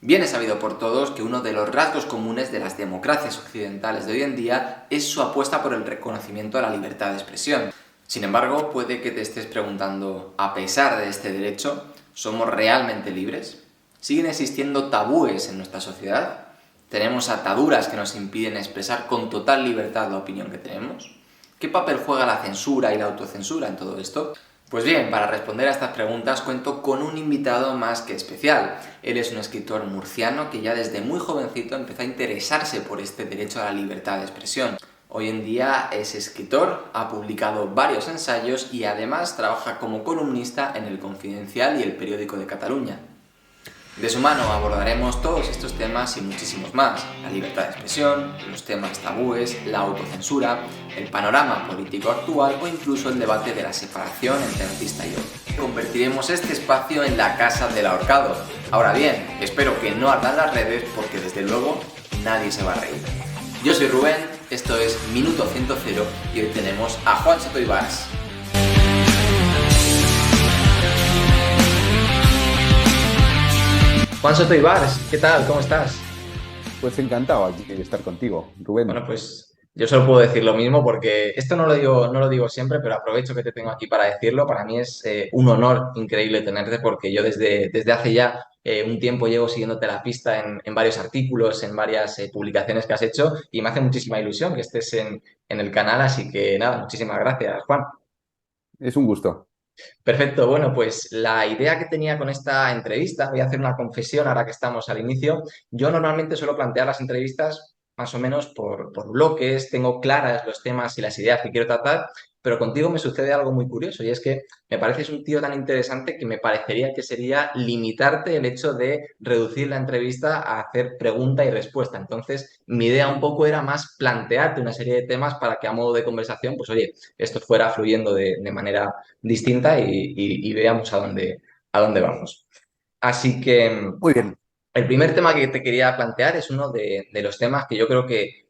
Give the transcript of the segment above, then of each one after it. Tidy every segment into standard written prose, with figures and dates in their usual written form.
Bien es sabido por todos que uno de los rasgos comunes de las democracias occidentales de hoy en día es su apuesta por el reconocimiento a la libertad de expresión. Sin embargo, puede que te estés preguntando, a pesar de este derecho, ¿somos realmente libres? ¿Siguen existiendo tabúes en nuestra sociedad? ¿Tenemos ataduras que nos impiden expresar con total libertad la opinión que tenemos? ¿Qué papel juega la censura y la autocensura en todo esto? Pues bien, para responder a estas preguntas cuento con un invitado más que especial. Él es un escritor murciano que ya desde muy jovencito empezó a interesarse por este derecho a la libertad de expresión. Hoy en día es escritor, ha publicado varios ensayos y además trabaja como columnista en El Confidencial y El Periódico de Cataluña. De su mano abordaremos todos estos temas y muchísimos más: la libertad de expresión, los temas tabúes, la autocensura, el panorama político actual o incluso el debate de la separación entre artista y otro. Convertiremos este espacio en la casa del ahorcado. Ahora bien, espero que no ardan las redes porque desde luego nadie se va a reír. Yo soy Rubén, esto es Minuto 100 y hoy tenemos a Juan Soto Ibars. Juan Soto Ibars, ¿qué tal? ¿Cómo estás? Pues encantado aquí de estar contigo, Rubén. Bueno, pues yo solo puedo decir lo mismo porque esto no lo digo siempre, pero aprovecho que te tengo aquí para decirlo. Para mí es un honor increíble tenerte porque yo desde hace ya un tiempo llevo siguiéndote la pista en varios artículos, en varias publicaciones que has hecho y me hace muchísima ilusión que estés en el canal, así que nada, muchísimas gracias, Juan. Es un gusto. Perfecto, bueno, pues la idea que tenía con esta entrevista, voy a hacer una confesión ahora que estamos al inicio. Yo normalmente suelo plantear las entrevistas más o menos por bloques, tengo claras los temas y las ideas que quiero tratar, pero contigo me sucede algo muy curioso y es que me pareces un tío tan interesante que me parecería que sería limitarte el hecho de reducir la entrevista a hacer pregunta y respuesta. Entonces, mi idea un poco era más plantearte una serie de temas para que a modo de conversación, pues oye, esto fuera fluyendo de manera distinta y veamos a dónde vamos. Así que Muy bien. el primer tema que te quería plantear es uno de los temas que yo creo que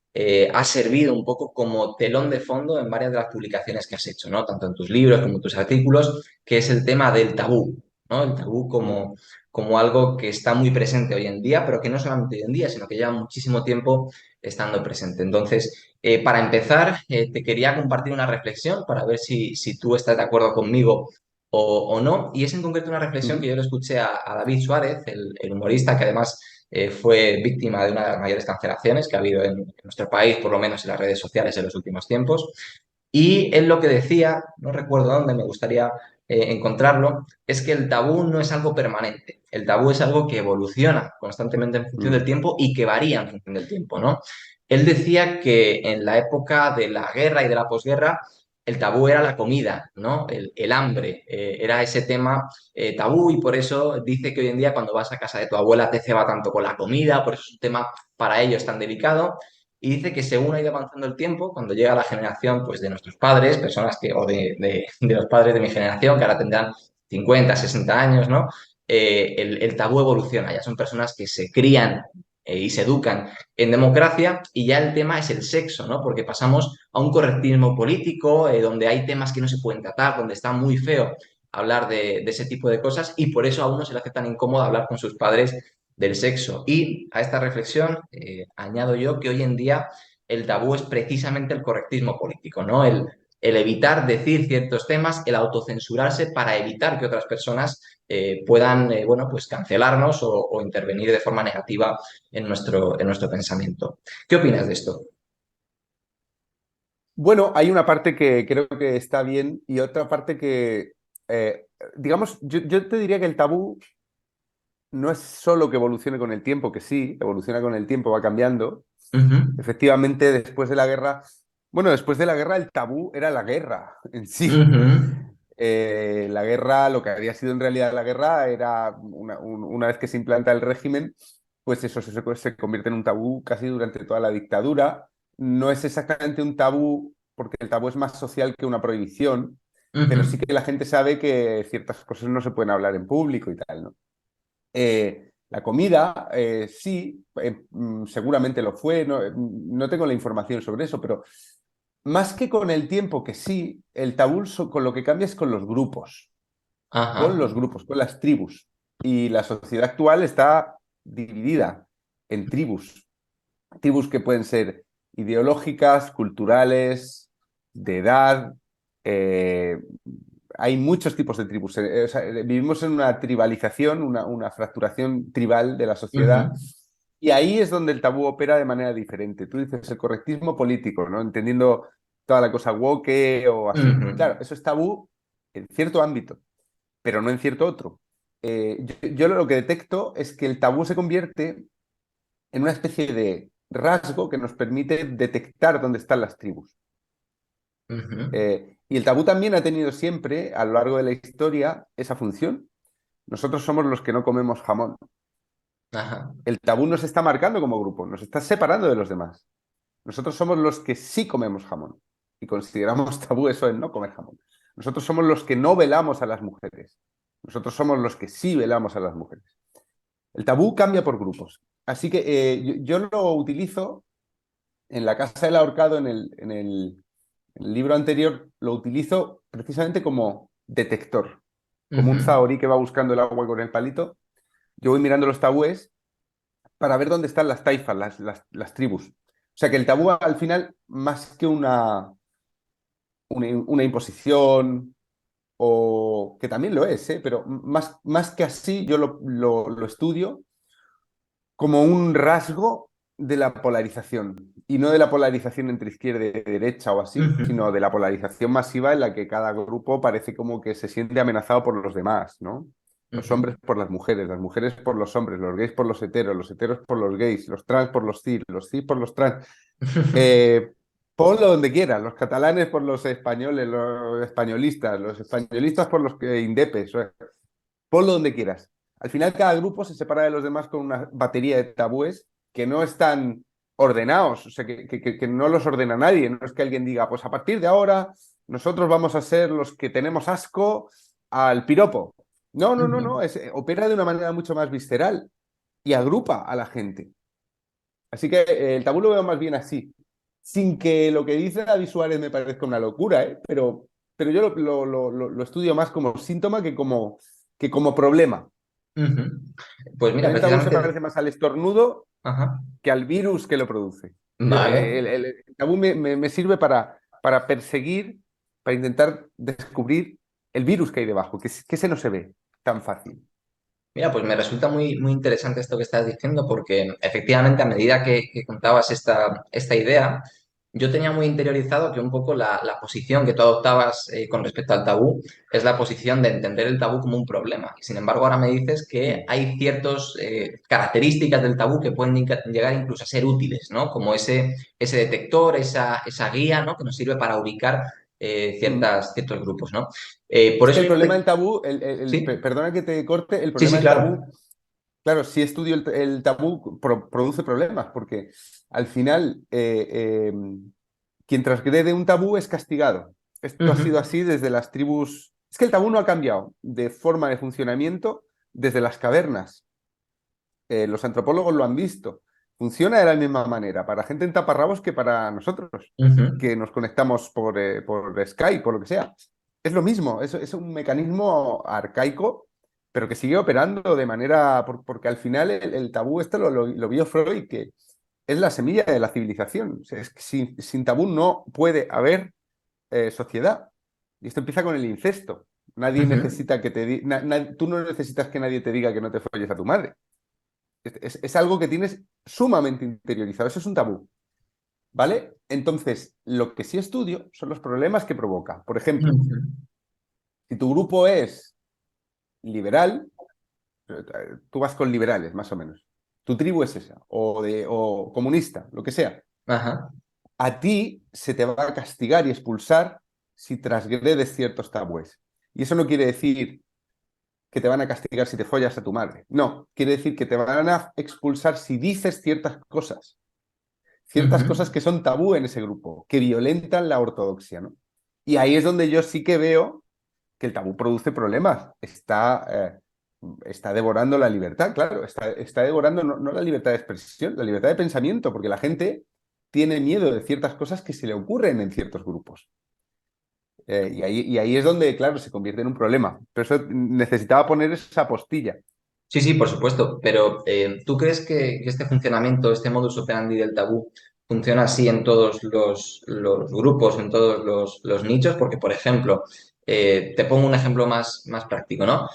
ha servido un poco como telón de fondo en varias de las publicaciones que has hecho, ¿no? Tanto en tus libros como en tus artículos, que es el tema del tabú, ¿no? El tabú como algo que está muy presente hoy en día, pero que no solamente hoy en día, sino que lleva muchísimo tiempo estando presente. Entonces, para empezar, te quería compartir una reflexión para ver si tú estás de acuerdo conmigo o no. Y es en concreto una reflexión que Ujú. yo le escuché a David Suárez, el humorista que además fue víctima de una de las mayores cancelaciones que ha habido en nuestro país, por lo menos en las redes sociales en los últimos tiempos. Y él lo que decía, no recuerdo dónde, me gustaría encontrarlo, es que el tabú no es algo permanente. El tabú es algo que evoluciona constantemente en función del Mm. tiempo y que varía en función del tiempo, ¿no? Él decía que en la época de la guerra y de la posguerra, el tabú era la comida, ¿no? El hambre, era ese tema tabú y por eso dice que hoy en día cuando vas a casa de tu abuela te ceba tanto con la comida, por eso es un tema para ellos tan delicado. Y dice que según ha ido avanzando el tiempo, cuando llega la generación pues, de nuestros padres, personas que, o de los padres de mi generación, que ahora tendrán 50 60 años, ¿no? El tabú evoluciona, ya son personas que se crían y se educan en democracia y ya el tema es el sexo, ¿no? Porque pasamos a un correctismo político donde hay temas que no se pueden tratar, donde está muy feo hablar de ese tipo de cosas y por eso a uno se le hace tan incómodo hablar con sus padres del sexo. Y a esta reflexión añado yo que hoy en día el tabú es precisamente el correctismo político, ¿no? El evitar decir ciertos temas, el autocensurarse para evitar que otras personas puedan, bueno, pues cancelarnos o intervenir de forma negativa en nuestro pensamiento. ¿Qué opinas de esto? Bueno, hay una parte que creo que está bien y otra parte que, digamos, yo te diría que el tabú no es solo que evolucione con el tiempo, que sí, evoluciona con el tiempo, va cambiando. Ujú, Efectivamente, después de la guerra, bueno, después de la guerra el tabú era la guerra en sí. ujú, La guerra, lo que había sido en realidad la guerra, era una vez que se implanta el régimen, pues eso se convierte en un tabú casi durante toda la dictadura. No es exactamente un tabú, porque el tabú es más social que una prohibición, pero sí ujú. que la gente sabe que ciertas cosas no se pueden hablar en público y tal, ¿no? La comida, sí, seguramente lo fue, no, no tengo la información sobre eso, pero más que con el tiempo, que sí, el tabú con lo que cambia es Ajá. con las tribus. Y la sociedad actual está. dividida en tribus. Tribus que pueden ser ideológicas, culturales, de edad. Hay muchos tipos de tribus. O sea, vivimos en una tribalización, una fracturación tribal de la sociedad. Ujú, Y ahí es donde el tabú opera de manera diferente. Tú dices el correctismo político, ¿no? Entendiendo toda la cosa woke o así. ujú, Claro, eso es tabú en cierto ámbito, pero no en cierto otro. Yo lo que detecto es que el tabú se convierte en una especie de rasgo que nos permite detectar dónde están las tribus. ujú. Y el tabú también ha tenido siempre, a lo largo de la historia, esa función. Nosotros somos los que no comemos jamón. Ajá. El tabú nos está marcando como grupo, nos está separando de los demás. Nosotros somos los que sí comemos jamón y consideramos tabú eso de no comer jamón. Nosotros somos los que no velamos a las mujeres. Nosotros somos los que sí velamos a las mujeres. El tabú cambia por grupos. Así que yo lo utilizo en La Casa del Ahorcado, en el libro anterior, lo utilizo precisamente como detector, como un Ujú, zahorí que va buscando el agua con el palito. Yo voy mirando los tabúes para ver dónde están las taifas, las tribus. O sea que el tabú al final, más que una imposición, o que también lo es, pero más que así, yo lo estudio como un rasgo de la polarización. Y no de la polarización entre izquierda y derecha o así, ujú, sino de la polarización masiva en la que cada grupo parece como que se siente amenazado por los demás, ¿no? Los ujú. hombres por las mujeres por los hombres, los gays por los heteros por los gays, los trans por los cis por los trans. Eh, Ponlo donde quieras, los catalanes por los españoles, los españolistas por los indepes, ponlo donde quieras. Al final cada grupo se separa de los demás con una batería de tabúes que no están ordenados, o sea, que no los ordena nadie. No es que alguien diga, pues a partir de ahora nosotros vamos a ser los que tenemos asco al piropo. No, no, no, Ujú, no, opera de una manera mucho más visceral y agrupa a la gente. Así que el tabú lo veo más bien así, sin que lo que dice David Suárez me parezca una locura, pero yo lo estudio más como síntoma que como problema. ujú. Pues A mira, mí el tabú se precisamente, parece más al estornudo ajá, que al virus que lo produce. vale. El tabú me sirve para perseguir, para intentar descubrir el virus que hay debajo, que ese no se ve tan fácil. Mira, pues me resulta muy, muy interesante esto que estás diciendo porque efectivamente a medida que contabas esta idea, yo tenía muy interiorizado que un poco la posición que tú adoptabas con respecto al tabú es la posición de entender el tabú como un problema. Y sin embargo, ahora me dices que Mm, hay ciertas características del tabú que pueden llegar incluso a ser útiles, ¿no? Como ese detector, esa guía, ¿no? Que nos sirve para ubicar mm. ciertos grupos, ¿no? Por Es que eso el mismo problema del tabú, Sí, perdona que te corte, el sí, problema sí, del claro. tabú, claro, si estudio el tabú, produce problemas, porque al final quien transgrede un tabú es castigado. Esto ha Ujú, sido así desde las tribus. Es que el tabú no ha cambiado de forma de funcionamiento desde las cavernas. Los antropólogos lo han visto. Funciona de la misma manera para gente en taparrabos que para nosotros, ujú, que nos conectamos por Skype, por lo que sea. Es lo mismo, es un mecanismo arcaico, pero que sigue operando de manera. Porque al final el tabú, esto lo vio Freud, que es la semilla de la civilización. O sea, es que sin tabú no puede haber sociedad. Y esto empieza con el incesto. Nadie ujú, necesita que te tú no necesitas que nadie te diga que no te folles a tu madre. Es algo que tienes sumamente interiorizado. Eso es un tabú, ¿vale? Entonces, lo que sí estudio son los problemas que provoca. Por ejemplo, ujú, si tu grupo es liberal, tú vas con liberales, más o menos. Tu tribu es esa, o comunista, lo que sea. ajá, A ti se te va a castigar y expulsar si transgredes ciertos tabúes. Y eso no quiere decir que te van a castigar si te follas a tu madre. No, quiere decir que te van a expulsar si dices ciertas ujú, cosas que son tabú en ese grupo, que violentan la ortodoxia, ¿no? Y ahí es donde yo sí que veo que el tabú produce problemas. Está devorando la libertad, claro, está devorando no la libertad de expresión, la libertad de pensamiento, porque la gente tiene miedo de ciertas cosas que se le ocurren en ciertos grupos. Y ahí es donde, claro, se convierte en un problema. Pero eso necesitaba poner esa postilla. Sí, sí, por supuesto, pero ¿tú crees que este funcionamiento, este modus operandi del tabú, funciona así en todos los grupos, en todos los nichos? Porque, por ejemplo, te pongo un ejemplo más práctico, ¿no?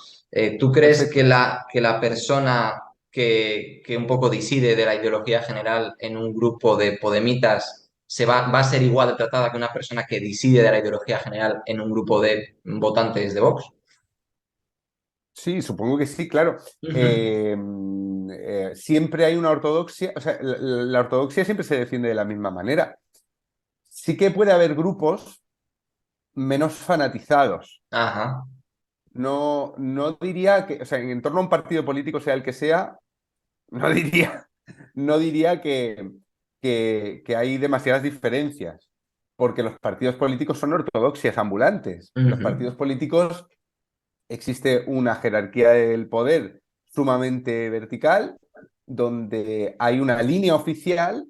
¿Tú crees que Perfecto. la persona que un poco diside de la ideología general en un grupo de podemitas va a ser igual de tratada que una persona que diside de la ideología general en un grupo de votantes de Vox? Sí, supongo que sí, claro. Ujú. Siempre hay una ortodoxia, o sea, la ortodoxia siempre se defiende de la misma manera. Sí que puede haber grupos menos fanatizados. Ajá, No diría que, o sea, en torno a un partido político, sea el que sea, no diría, no diría que hay demasiadas diferencias, porque los partidos políticos son ortodoxias ambulantes. Los ujú, partidos políticos existe una jerarquía del poder sumamente vertical, donde hay una línea oficial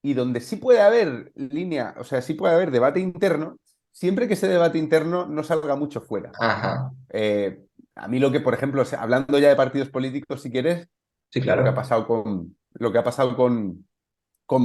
y donde sí puede haber línea, o sea, sí puede haber debate interno, siempre que ese debate interno no salga mucho fuera. ajá. Eh, a mí lo que, por ejemplo, hablando ya de partidos políticos, si quieres, Sí, lo que ha claro. pasado lo que ha pasado con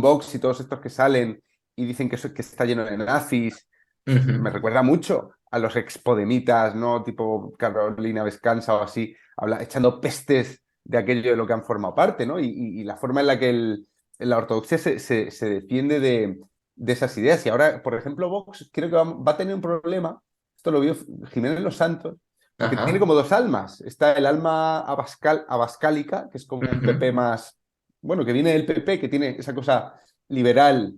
Vox y todos estos que salen y dicen que está lleno de nazis, me Ujú. recuerda mucho a los expodemitas, ¿no? Tipo Carolina Vescanza o así, echando pestes de aquello de lo que han formado parte, ¿no? Y la forma en la que la ortodoxia se defiende de esas ideas. Y ahora, por ejemplo, Vox creo que va a tener un problema, esto lo vio Jiménez Los Santos, porque tiene Ajá. como dos almas. Está el alma abascálica, que es como un PP Ujú. más, bueno, que viene del PP, que tiene esa cosa liberal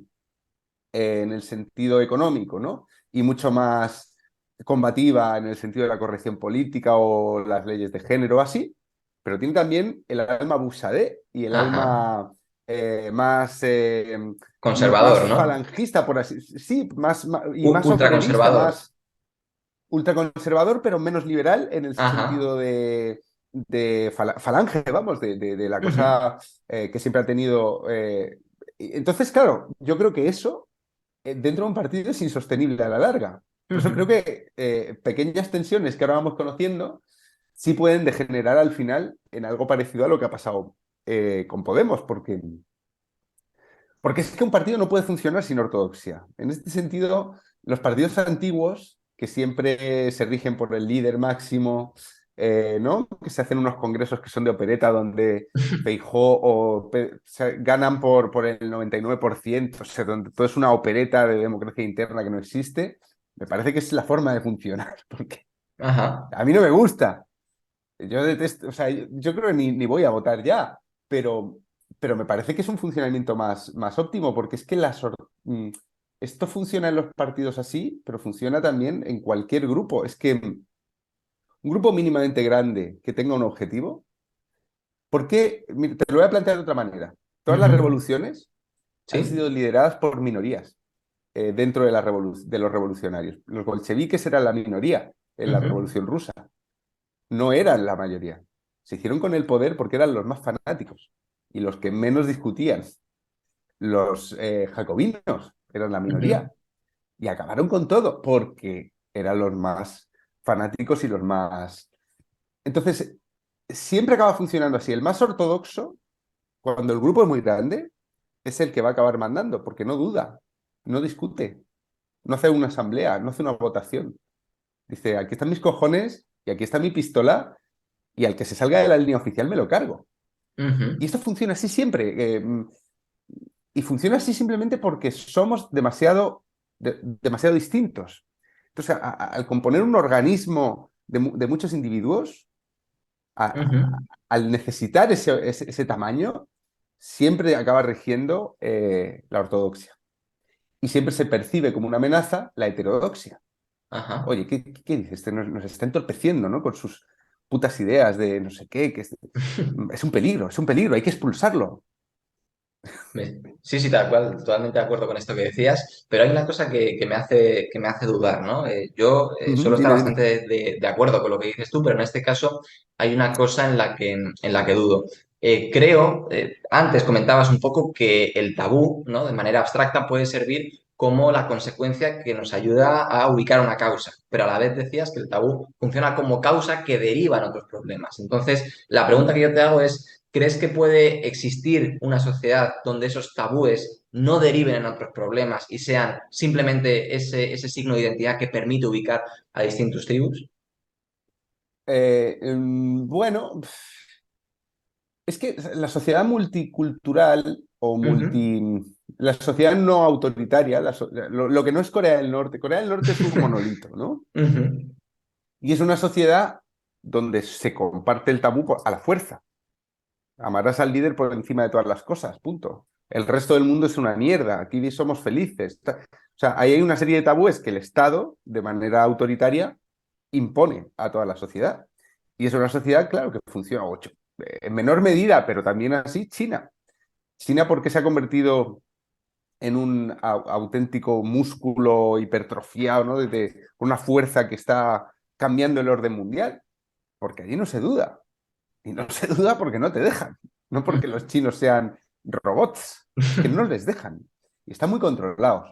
en el sentido económico, ¿no? Y mucho más combativa en el sentido de la corrección política o las leyes de género, así, pero tiene también el alma busadé y el Ajá. alma más, más Conservador, ¿no? falangista, por así sí, y más obrerista, Ultraconservador. más ultraconservador, pero menos liberal en el Ajá. sentido de falange, vamos, de la Ujú. cosa que siempre ha tenido. Entonces, claro, yo creo que eso dentro de un partido es insostenible a la larga. Por eso creo Ujú. que pequeñas tensiones que ahora vamos conociendo sí pueden degenerar al final en algo parecido a lo que ha pasado con Podemos, porque es que un partido no puede funcionar sin ortodoxia. En este sentido, los partidos antiguos, que siempre se rigen por el líder máximo, ¿no? Que se hacen unos congresos que son de opereta donde Feijóo ganan por el 99%, o sea, donde todo es una opereta de democracia interna que no existe, me parece que es la forma de funcionar, porque Ajá. a mí no me gusta. Yo detesto, o sea, yo creo que ni voy a votar ya, pero, pero me parece que es un funcionamiento más óptimo, porque es que esto funciona en los partidos así, pero funciona también en cualquier grupo. Es que un grupo mínimamente grande que tenga un objetivo, ¿por qué? Mira, te lo voy a plantear de otra manera. Todas las Ujú. revoluciones han Sí. sido lideradas por minorías dentro de, de los revolucionarios. Los bolcheviques eran la minoría en la Ujú. Revolución Rusa. No eran la mayoría. Se hicieron con el poder porque eran los más fanáticos y los que menos discutían. Los jacobinos eran la Ujú. minoría y acabaron con todo porque eran los más fanáticos y los más... Entonces, siempre acaba funcionando así. El más ortodoxo, cuando el grupo es muy grande, es el que va a acabar mandando porque no duda, no discute, no hace una asamblea, no hace una votación. Dice, aquí están mis cojones y aquí está mi pistola y al que se salga de la línea oficial me lo cargo. Y Ujú. esto funciona así siempre. Y funciona así simplemente porque somos demasiado distintos. Entonces, al componer un organismo de muchos individuos, Ujú. al necesitar ese tamaño, siempre acaba rigiendo la ortodoxia. Y siempre se percibe como una amenaza la heterodoxia. Ajá. Oye, ¿qué dices? Este nos está entorpeciendo, ¿no? Con sus putas ideas de no sé qué, es un peligro, hay que expulsarlo. Sí, sí, tal cual, totalmente de acuerdo con esto que decías, pero hay una cosa que me hace dudar, ¿no? Yo Ujú, suelo estar dime, dime. bastante de acuerdo con lo que dices tú, pero en este caso hay una cosa en la que dudo. Creo, antes comentabas un poco que el tabú, ¿no? De manera abstracta puede servir como la consecuencia que nos ayuda a ubicar una causa, pero a la vez decías que el tabú funciona como causa que deriva en otros problemas. Entonces, la pregunta que yo te hago es, ¿crees que puede existir una sociedad donde esos tabúes no deriven en otros problemas y sean simplemente ese signo de identidad que permite ubicar a distintos tribus? Bueno, es que la sociedad multicultural o Ujú. la sociedad no autoritaria, lo que no es Corea del Norte es un monolito, ¿no? Ujú. Y es una sociedad donde se comparte el tabú a la fuerza. Amarás al líder por encima de todas las cosas, punto. El resto del mundo es una mierda, aquí somos felices. O sea, ahí hay una serie de tabúes que el Estado, de manera autoritaria, impone a toda la sociedad. Y es una sociedad, claro, que funciona en menor medida, pero también así, China. China, ¿por qué se ha convertido en un auténtico músculo hipertrofiado, ¿no? De una fuerza que está cambiando el orden mundial? Porque allí no se duda. Y no se duda porque no te dejan. No porque los chinos sean robots. Es que no les dejan. Y están muy controlados.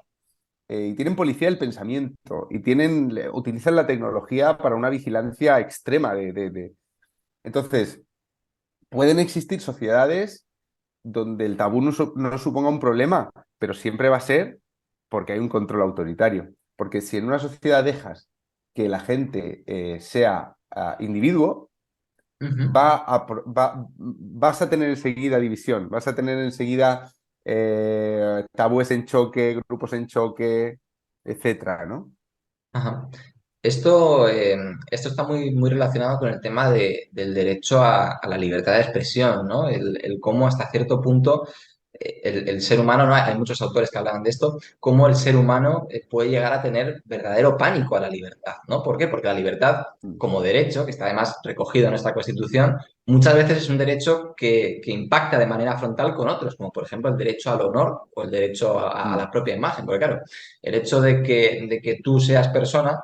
Y tienen policía del pensamiento. Y utilizan la tecnología para una vigilancia extrema. Entonces, pueden existir sociedades donde el tabú no suponga un problema, pero siempre va a ser porque hay un control autoritario. Porque si en una sociedad dejas que la gente sea individuo, Ujú. vas a tener enseguida división, vas a tener enseguida tabúes en choque, grupos en choque, etcétera, ¿no? Ajá. Esto está muy relacionado con el tema del derecho a la libertad de expresión, ¿no? El cómo hasta cierto punto el ser humano, ¿no? Hay muchos autores que hablan de esto, cómo el ser humano puede llegar a tener verdadero pánico a la libertad, ¿no? ¿Por qué? Porque la libertad Mm, como derecho, que está además recogido en nuestra Constitución, muchas veces es un derecho que impacta de manera frontal con otros, como por ejemplo el derecho al honor o el derecho a mm, la propia imagen, porque claro, el hecho de que tú seas persona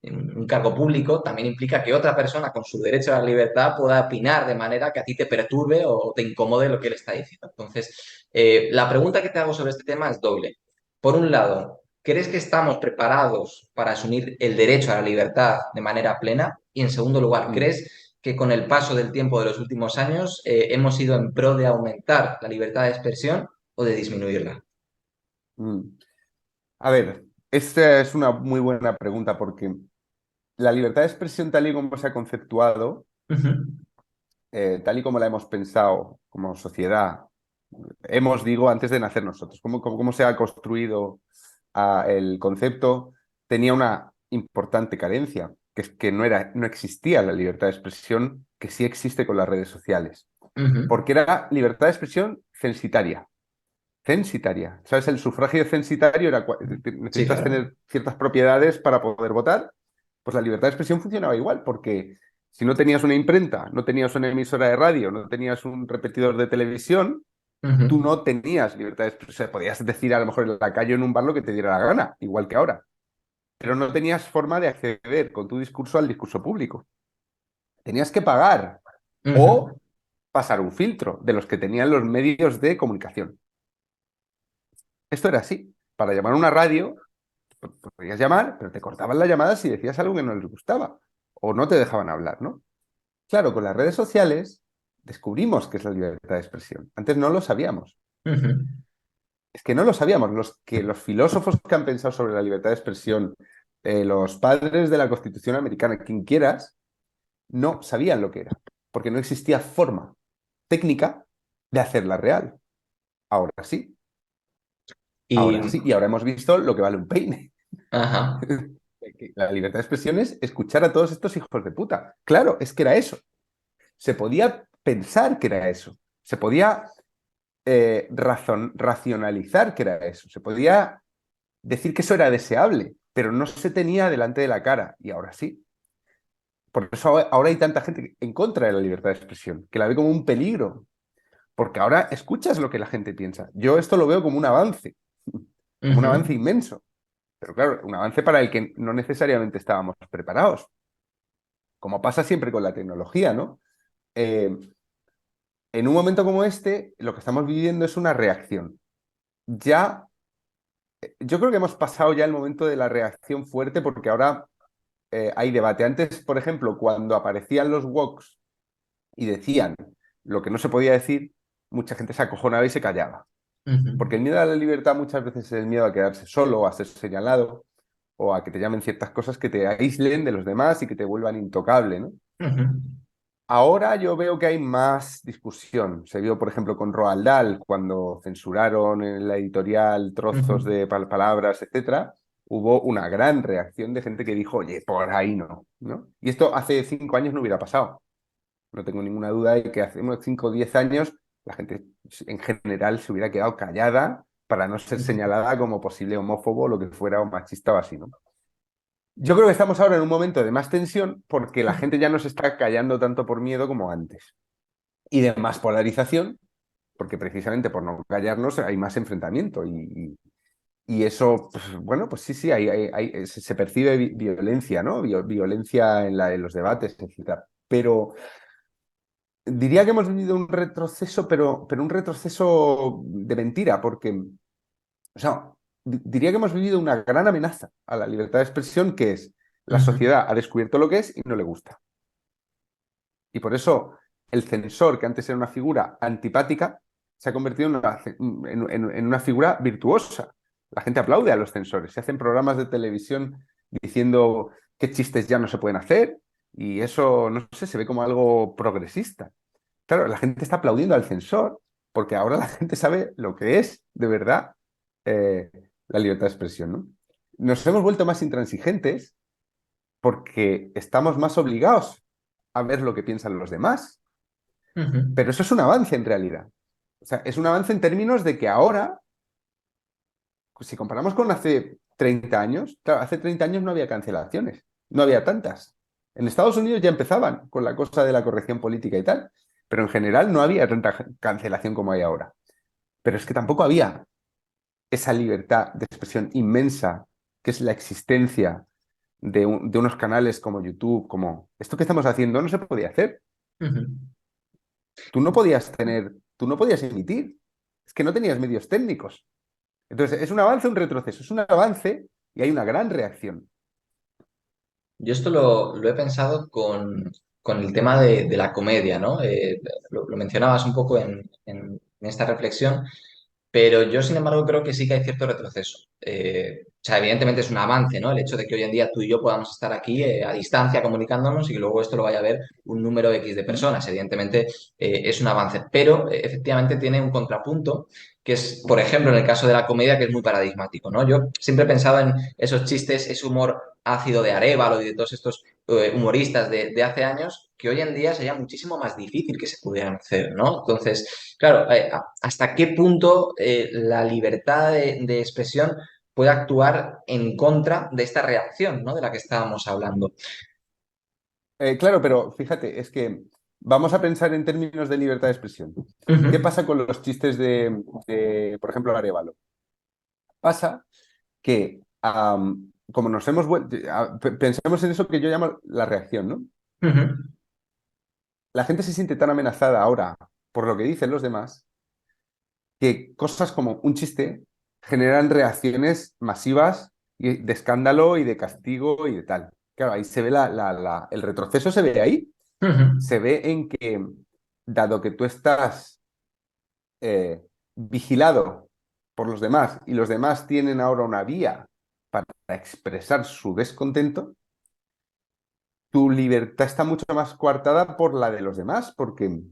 en un cargo público también implica que otra persona con su derecho a la libertad pueda opinar de manera que a ti te perturbe o te incomode lo que él está diciendo. Entonces, la pregunta que te hago sobre este tema es doble. Por un lado, ¿crees que estamos preparados para asumir el derecho a la libertad de manera plena? Y en segundo lugar, mm, ¿crees que con el paso del tiempo de los últimos años hemos ido en pro de aumentar la libertad de expresión o de disminuirla? mm. A ver, esta es una muy buena pregunta porque la libertad de expresión tal y como se ha conceptuado, Ujú. tal y como la hemos pensado como sociedad, digo, antes de nacer nosotros, cómo se ha construido el concepto, tenía una importante carencia, que es que no existía la libertad de expresión que sí existe con las redes sociales, Ujú. porque era libertad de expresión censitaria. Censitaria. ¿Sabes? El sufragio censitario era Sí, necesitas claro. tener ciertas propiedades para poder votar. Pues la libertad de expresión funcionaba igual, porque si no tenías una imprenta, no tenías una emisora de radio, no tenías un repetidor de televisión, tú Ujú. no tenías libertad de expresión. Podías decir a lo mejor en la calle o en un bar lo que te diera la gana, igual que ahora. Pero no tenías forma de acceder con tu discurso al discurso público. Tenías que pagar Ujú. o pasar un filtro de los que tenían los medios de comunicación. Esto era así. Para llamar a una radio, podías llamar, pero te cortaban la llamada si decías algo que no les gustaba o no te dejaban hablar, ¿no? Claro, con las redes sociales descubrimos qué es la libertad de expresión. Antes no lo sabíamos. Ujú. Es que no lo sabíamos. Los filósofos que han pensado sobre la libertad de expresión, los padres de la Constitución americana, quien quieras, no sabían lo que era, porque no existía forma técnica de hacerla real. Ahora sí, ahora Y, sí, y ahora hemos visto lo que vale un peine. ajá. La libertad de expresión es escuchar a todos estos hijos de puta. Claro, es que era eso. Se podía pensar que era eso. Se podía racionalizar que era eso. Se podía decir que eso era deseable, pero no se tenía delante de la cara. Y ahora sí. Por eso ahora hay tanta gente en contra de la libertad de expresión, que la ve como un peligro, porque ahora escuchas lo que la gente piensa. Yo esto lo veo como un avance Ujú. inmenso, pero claro, un avance para el que no necesariamente estábamos preparados, como pasa siempre con la tecnología, ¿no? Eh, en un momento como este, lo que estamos viviendo es una reacción. Ya yo creo que hemos pasado ya el momento de la reacción fuerte porque ahora hay debate. Antes, por ejemplo, cuando aparecían los woks y decían lo que no se podía decir, mucha gente se acojonaba y se callaba. Ujú, Porque el miedo a la libertad muchas veces es el miedo a quedarse solo, a ser señalado o a que te llamen ciertas cosas que te aíslen de los demás y que te vuelvan intocable, ¿no? ujú, Ahora yo veo que hay más discusión. Se vio, por ejemplo, con Roald Dahl, cuando censuraron en la editorial ujú, trozos de palabras, etcétera. Hubo una gran reacción de gente que dijo, oye, por ahí no, ¿no? Y esto hace 5 años no hubiera pasado. No tengo ninguna duda de que hace unos 5 o 10 años la gente en general se hubiera quedado callada para no ser ujú, señalada como posible homófobo o lo que fuera o machista o así, ¿no? Yo creo que estamos ahora en un momento de más tensión porque la gente ya no se está callando tanto por miedo como antes. Y de más polarización, porque precisamente por no callarnos hay más enfrentamiento. Y eso, pues, bueno, pues sí, sí, se percibe violencia, ¿no? Violencia en los debates, etcétera. Pero diría que hemos vivido un retroceso, pero un retroceso de mentira, porque, o sea, diría que hemos vivido una gran amenaza a la libertad de expresión, que es la ujú, sociedad ha descubierto lo que es y no le gusta. Y por eso el censor, que antes era una figura antipática, se ha convertido en una figura virtuosa. La gente aplaude a los censores. Se hacen programas de televisión diciendo qué chistes ya no se pueden hacer y eso, no sé, se ve como algo progresista. Claro, la gente está aplaudiendo al censor porque ahora la gente sabe lo que es de verdad eh, la libertad de expresión, ¿no? Nos hemos vuelto más intransigentes porque estamos más obligados a ver lo que piensan los demás. ujú, Pero eso es un avance en realidad. O sea, es un avance en términos de que ahora, pues, si comparamos con hace 30 años, claro, hace 30 años no había cancelaciones, no había tantas. En Estados Unidos ya empezaban con la cosa de la corrección política y tal, pero en general no había tanta cancelación como hay ahora. Pero es que tampoco había esa libertad de expresión inmensa que es la existencia de unos canales como YouTube, como esto que estamos haciendo no se podía hacer. ujú. Tú no podías emitir. Es que no tenías medios técnicos. Entonces, ¿es un avance o un retroceso? Es un avance y hay una gran reacción. Yo esto lo he pensado con el tema de la comedia, ¿no? Lo mencionabas un poco en esta reflexión. Pero yo, sin embargo, creo que sí que hay cierto retroceso. O sea, evidentemente es un avance, ¿no? El hecho de que hoy en día tú y yo podamos estar aquí a distancia comunicándonos y que luego esto lo vaya a ver un número X de personas. Evidentemente es un avance, pero efectivamente tiene un contrapunto que es, por ejemplo, en el caso de la comedia, que es muy paradigmático, ¿no? Yo siempre he pensado en esos chistes, ese humor ácido de Arévalo y de todos estos humoristas de hace años, que hoy en día sería muchísimo más difícil que se pudieran hacer, ¿no? Entonces, claro, ¿hasta qué punto la libertad de expresión puede actuar en contra de esta reacción, ¿no? De la que estábamos hablando? Claro, pero fíjate, es que vamos a pensar en términos de libertad de expresión. Ujú, ¿Qué pasa con los chistes por ejemplo, Arévalo? Pasa que, como nos hemos vuelto, pensemos en eso que yo llamo la reacción, ¿no? ujú, La gente se siente tan amenazada ahora por lo que dicen los demás que cosas como un chiste generan reacciones masivas y de escándalo y de castigo y de tal. Claro, ahí se ve el retroceso se ve ahí. ujú, Se ve en que, dado que tú estás vigilado por los demás y los demás tienen ahora una vía para expresar su descontento, tu libertad está mucho más coartada por la de los demás, porque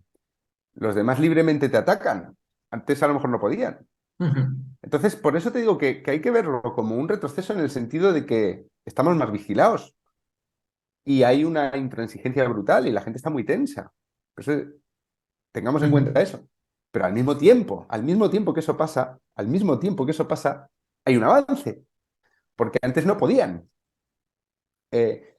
los demás libremente te atacan. Antes a lo mejor no podían. ujú, Entonces, por eso te digo que hay que verlo como un retroceso en el sentido de que estamos más vigilados y hay una intransigencia brutal y la gente está muy tensa. Por eso tengamos en ujú, cuenta eso. Pero al mismo tiempo que eso pasa, al mismo tiempo que eso pasa, hay un avance, porque antes no podían. Eh,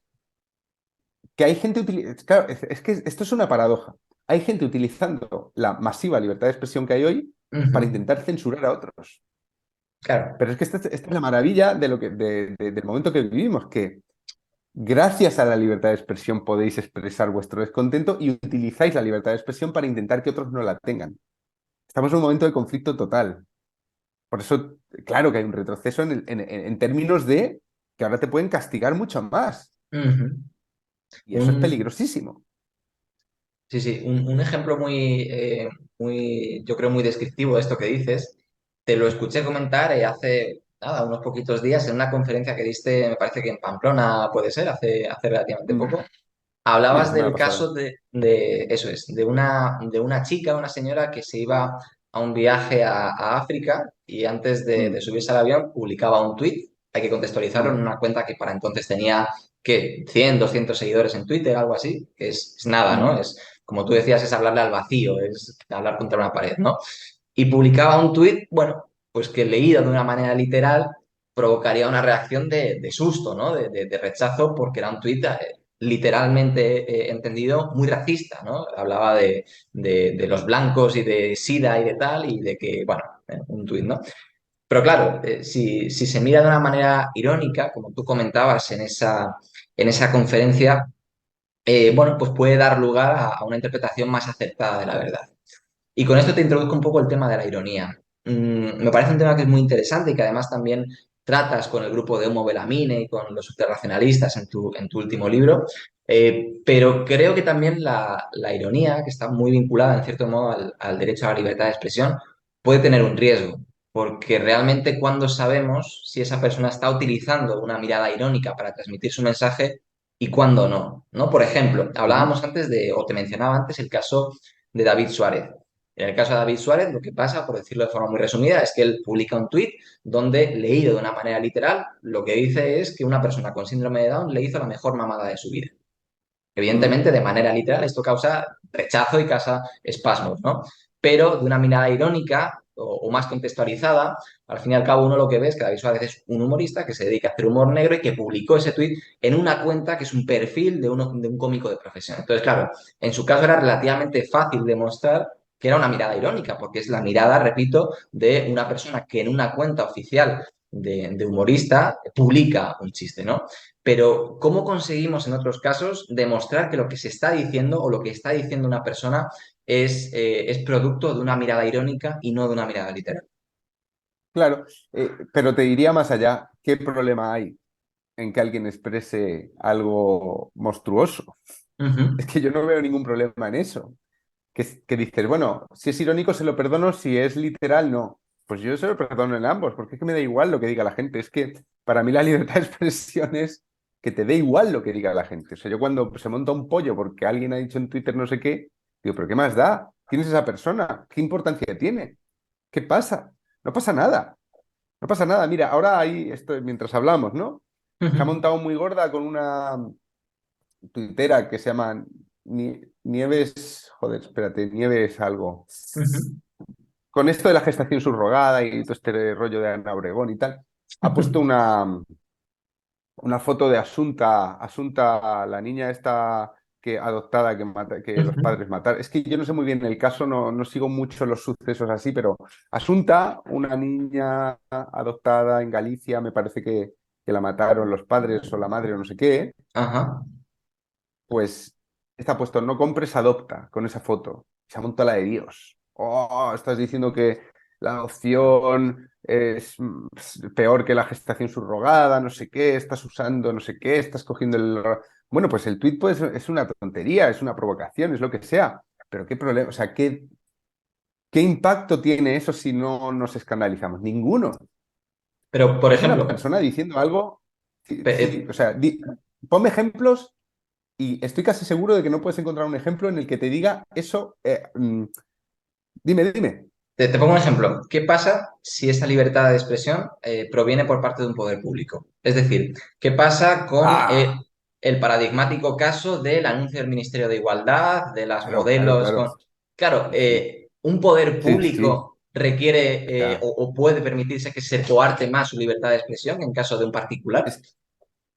que hay gente utilizando, claro, es que esto es una paradoja. Hay gente utilizando la masiva libertad de expresión que hay hoy ujú. para intentar censurar a otros. Claro. Pero es que esta es la maravilla del momento que vivimos, que gracias a la libertad de expresión podéis expresar vuestro descontento y utilizáis la libertad de expresión para intentar que otros no la tengan. Estamos en un momento de conflicto total. Por eso, claro que hay un retroceso en términos de que ahora te pueden castigar mucho más. Ujú. Y eso es Un, peligrosísimo. Sí, sí, un ejemplo yo creo muy descriptivo de esto que dices, te lo escuché comentar hace, nada, unos poquitos días en una conferencia que diste, me parece que en Pamplona puede ser, hace relativamente Mm. poco. Sí, la Hablabas semana del pasada. caso eso es, de una chica, una señora que se iba a un viaje a África y antes de Mm, subirse al avión publicaba un tuit. Hay que contextualizarlo en mm, una cuenta que para entonces tenía, ¿qué? 100, 200 seguidores en Twitter, algo así, que es nada, ¿no? mm, Es, como tú decías, es hablarle al vacío, es hablar contra una pared, ¿no? Y publicaba un tuit, bueno, pues que leído de una manera literal provocaría una reacción de susto, ¿no? De rechazo, porque era un tuit literalmente entendido muy racista, ¿no? Hablaba de los blancos y de SIDA y de tal, y de que, bueno, un tuit, ¿no? Pero claro, si se mira de una manera irónica, como tú comentabas en esa conferencia, bueno, pues puede dar lugar a una interpretación más acertada de la verdad. Y con esto te introduzco un poco el tema de la ironía. Me parece un tema que es muy interesante y que además también tratas con el grupo de Homo Belamine y con los subterracionalistas en tu último libro. Pero creo que también la ironía, que está muy vinculada en cierto modo al derecho a la libertad de expresión, puede tener un riesgo. Porque realmente cuando sabemos si esa persona está utilizando una mirada irónica para transmitir su mensaje y cuándo no, ¿no? Por ejemplo, ujú. hablábamos antes o te mencionaba antes el caso de David Suárez. En el caso de David Suárez, lo que pasa, por decirlo de forma muy resumida, es que él publica un tuit donde, leído de una manera literal, lo que dice es que una persona con síndrome de Down le hizo la mejor mamada de su vida. Mm. Evidentemente, de manera literal, esto causa rechazo y causa espasmos, ¿no? Pero de una mirada irónica o más contextualizada, al fin y al cabo uno lo que ve es que David Suárez es un humorista que se dedica a hacer humor negro y que publicó ese tuit en una cuenta que es un perfil de un cómico de profesión. Entonces, claro, en su caso era relativamente fácil demostrar que era una mirada irónica, porque es la mirada, repito, de una persona que en una cuenta oficial de humorista publica un chiste, ¿no? Pero ¿cómo conseguimos en otros casos demostrar que lo que se está diciendo o lo que está diciendo una persona es producto de una mirada irónica y no de una mirada literal? Claro, pero te diría más allá, ¿qué problema hay en que alguien exprese algo monstruoso? Ujú, Es que yo no veo ningún problema en eso. Que dices, bueno, si es irónico se lo perdono, si es literal no. Pues yo se lo perdono en ambos, porque es que me da igual lo que diga la gente. Es que para mí la libertad de expresión es que te dé igual lo que diga la gente. O sea, yo cuando se monta un pollo porque alguien ha dicho en Twitter no sé qué, digo, pero ¿qué más da? ¿Quién es esa persona? ¿Qué importancia tiene? ¿Qué pasa? No pasa nada. No pasa nada. Mira, ahora ahí, esto, mientras hablamos, ¿no? Se ha ujú, montado muy gorda con una tuitera que se llama Nieves, joder, espérate, Nieves algo. ujú. Con esto de la gestación subrogada y todo este rollo de Ana Obregón y tal, ha puesto una foto de Asunta, la niña esta que adoptada que los padres mataron. Es que yo no sé muy bien el caso, no sigo mucho los sucesos así, pero Asunta, una niña adoptada en Galicia, me parece que la mataron los padres o la madre o no sé qué, Ajá. pues está puesto no compres, adopta con esa foto. Se ha montado la de Dios. Oh, estás diciendo que la adopción es peor que la gestación subrogada, no sé qué, estás usando no sé qué, estás cogiendo el... Bueno, pues el tuit pues, es una tontería, es una provocación, es lo que sea. Pero qué problema, o sea, ¿qué impacto tiene eso si no nos escandalizamos? Ninguno. Pero, por Es una ejemplo, persona diciendo algo. Sí, pe- sí, o sea, ponme ejemplos y estoy casi seguro de que no puedes encontrar un ejemplo en el que te diga eso. Dime, dime. te pongo un ejemplo. ¿Qué pasa si esa libertad de expresión proviene por parte de un poder público? Es decir, ¿qué pasa con Ah, el paradigmático caso del anuncio del Ministerio de Igualdad, de las claro, claro, modelos claro. con... Claro, Sí, sí, un poder sí, sí. público requiere Ya. o puede permitirse que se coarte más su libertad de expresión en caso de un particular. Es,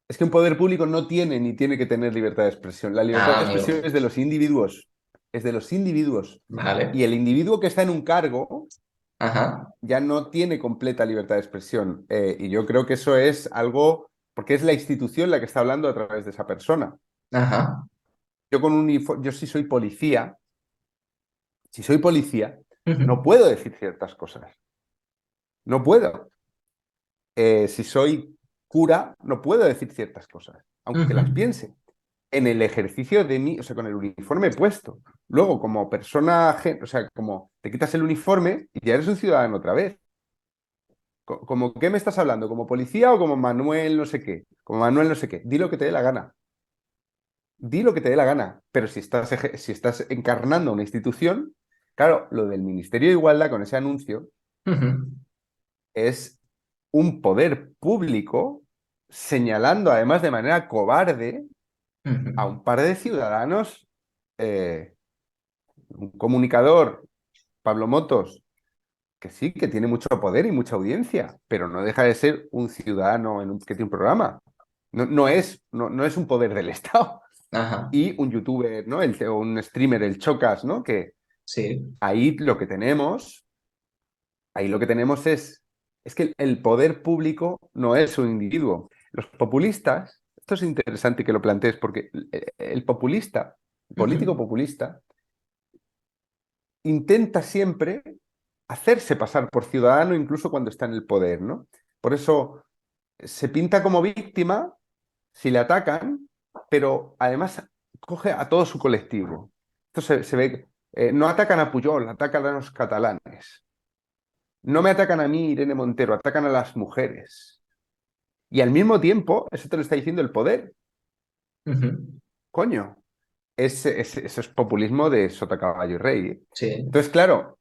es que un poder público no tiene ni tiene que tener libertad de expresión. La libertad Ah, de amigo. expresión es de los individuos. Es de los individuos. Vale. Y el individuo que está en un cargo Ajá. ya no tiene completa libertad de expresión. Y yo creo que eso es algo, porque es la institución la que está hablando a través de esa persona. Ajá. Yo sí soy policía, si soy policía, Ujú. no puedo decir ciertas cosas. No puedo. Si soy cura, no puedo decir ciertas cosas, aunque las Ujú. piense. En el ejercicio de mí, o sea, con el uniforme puesto. Luego, como persona, o sea, como te quitas el uniforme y ya eres un ciudadano otra vez. Como, ¿qué me estás hablando? ¿Como policía o como Manuel no sé qué? Como Manuel no sé qué. Di lo que te dé la gana. Di lo que te dé la gana. Pero si estás encarnando una institución, claro, lo del Ministerio de Igualdad con ese anuncio Ujú. es un poder público señalando, además de manera cobarde, Ujú. a un par de ciudadanos, eh, un comunicador, Pablo Motos, que sí, que tiene mucho poder y mucha audiencia, pero no deja de ser un ciudadano que tiene un programa. No es un poder del Estado. Ajá, Y un youtuber, ¿no? O un streamer, el Chocas, ¿no? Que sí. ahí lo que tenemos, ahí lo que tenemos es que el poder público no es un individuo. Los populistas, esto es interesante que lo plantees, porque el populista, el político Ujú. populista, intenta siempre hacerse pasar por ciudadano incluso cuando está en el poder, ¿no? Por eso se pinta como víctima si le atacan, pero además coge a todo su colectivo. Esto se ve, no atacan a Pujol, atacan a los catalanes. No me atacan a mí, Irene Montero, atacan a las mujeres. Y al mismo tiempo, eso te lo está diciendo el poder. Ujú. Coño, eso es populismo de sota, caballo y rey. ¿Eh? Sí. Entonces, claro,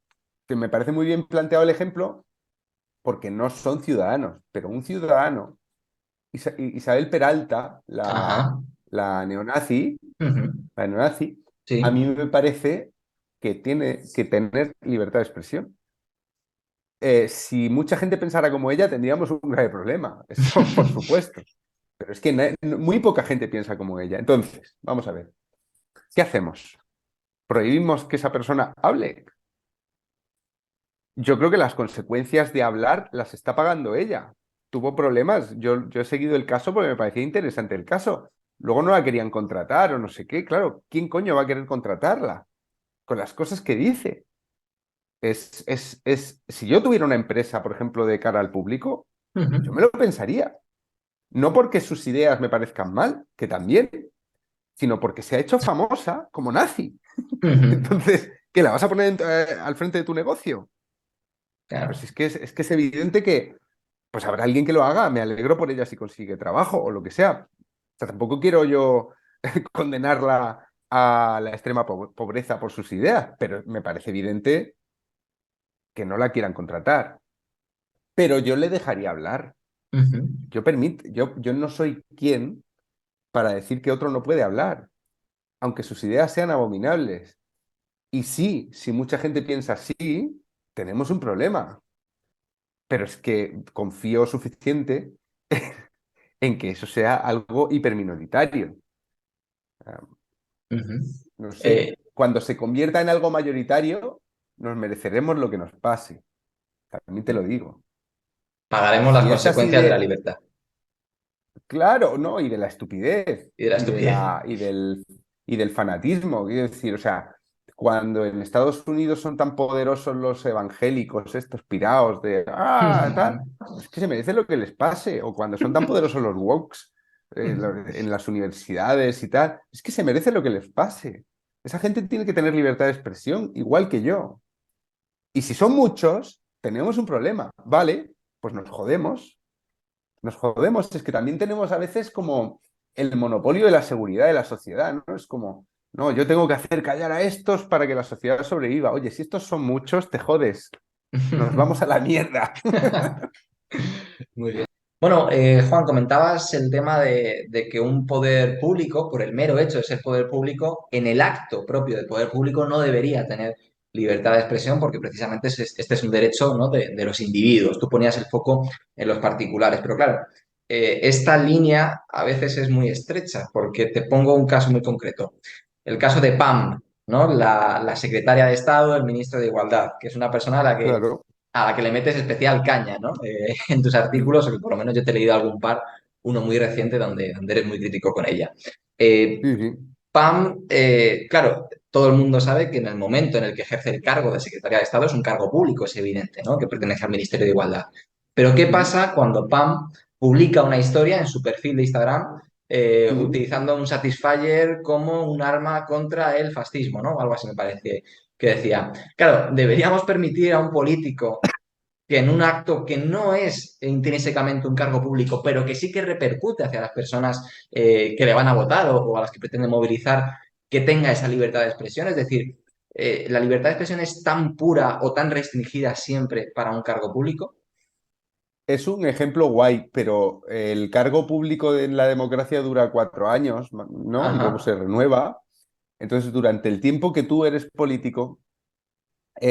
que me parece muy bien planteado el ejemplo porque no son ciudadanos, pero un ciudadano, Isabel Peralta, Ajá. la neonazi, Ujú. la neonazi, a Sí. mí me parece que tiene que tener libertad de expresión. Si mucha gente pensara como ella, tendríamos un grave problema, eso por supuesto. Pero es que muy poca gente piensa como ella. Entonces, vamos a ver, ¿qué hacemos? ¿Prohibimos que esa persona hable? Yo creo que las consecuencias de hablar las está pagando ella. Tuvo problemas. Yo he seguido el caso porque me parecía interesante el caso. Luego no la querían contratar o no sé qué. Claro, ¿quién coño va a querer contratarla? Con las cosas que dice. Si yo tuviera una empresa, por ejemplo, de cara al público, yo me Ujú. lo pensaría. No porque sus ideas me parezcan mal, que también, sino porque se ha hecho famosa como nazi. Ujú. Entonces, ¿qué la vas a poner al frente de tu negocio? Pues Claro. es que es evidente que pues habrá alguien que lo haga. Me alegro por ella si consigue trabajo o lo que sea. O sea, tampoco quiero yo condenarla a la extrema pobreza por sus ideas, pero me parece evidente que no la quieran contratar. Pero yo le dejaría hablar. Ujú. Yo no soy quien para decir que otro no puede hablar, aunque sus ideas sean abominables. Y sí, si mucha gente piensa así, tenemos un problema. Pero es que confío suficiente en que eso sea algo hiperminoritario. Ah, Ujú. no sé, Eh, cuando se convierta en algo mayoritario, nos mereceremos lo que nos pase. También te lo digo. Pagaremos las Si es así consecuencias de la de, libertad claro, ¿no? Y de la estupidez y de la estupidez. y del fanatismo. Quiero decir, o sea, cuando en Estados Unidos son tan poderosos los evangélicos, estos piraos de tal, es que se merece lo que les pase. O cuando son tan poderosos los wokes en las universidades y tal, es que se merece lo que les pase. Esa gente tiene que tener libertad de expresión, igual que yo. Y si son muchos, tenemos un problema, ¿vale? Pues nos jodemos. Es que también tenemos a veces como el monopolio de la seguridad de la sociedad, ¿no? Es como, no, yo tengo que hacer callar a estos para que la sociedad sobreviva. Oye, si estos son muchos, te jodes. Nos vamos a la mierda. Muy bien. Bueno, Juan, comentabas el tema de que un poder público, por el mero hecho de ser poder público, en el acto propio del poder público no debería tener libertad de expresión porque precisamente este es un derecho, ¿no? de los individuos. Tú ponías el foco en los particulares, pero claro, esta línea a veces es muy estrecha porque te pongo un caso muy concreto. El caso de Pam, ¿no? La secretaria de Estado, el ministro de Igualdad, que es una persona Claro. a la que le metes especial caña, ¿no? En tus artículos, o que por lo menos yo te he leído algún par, uno muy reciente donde eres muy crítico con ella. Eh, Sí, sí. Pam, claro, todo el mundo sabe que en el momento en el que ejerce el cargo de secretaria de Estado es un cargo público, es evidente, ¿no? Que pertenece al Ministerio de Igualdad. Pero ¿qué Ujú, pasa cuando Pam publica una historia en su perfil de Instagram ujú. utilizando un Satisfyer como un arma contra el fascismo, ¿no? Algo así me parece que decía. Claro, deberíamos permitir a un político que en un acto que no es intrínsecamente un cargo público, pero que sí que repercute hacia las personas que le van a votar o a las que pretende movilizar, que tenga esa libertad de expresión. Es decir, ¿la libertad de expresión es tan pura o tan restringida siempre para un cargo público? Es un ejemplo guay, pero el cargo público en la democracia dura 4 años, ¿no? Y luego Ajá. se renueva. Entonces, durante el tiempo que tú eres político,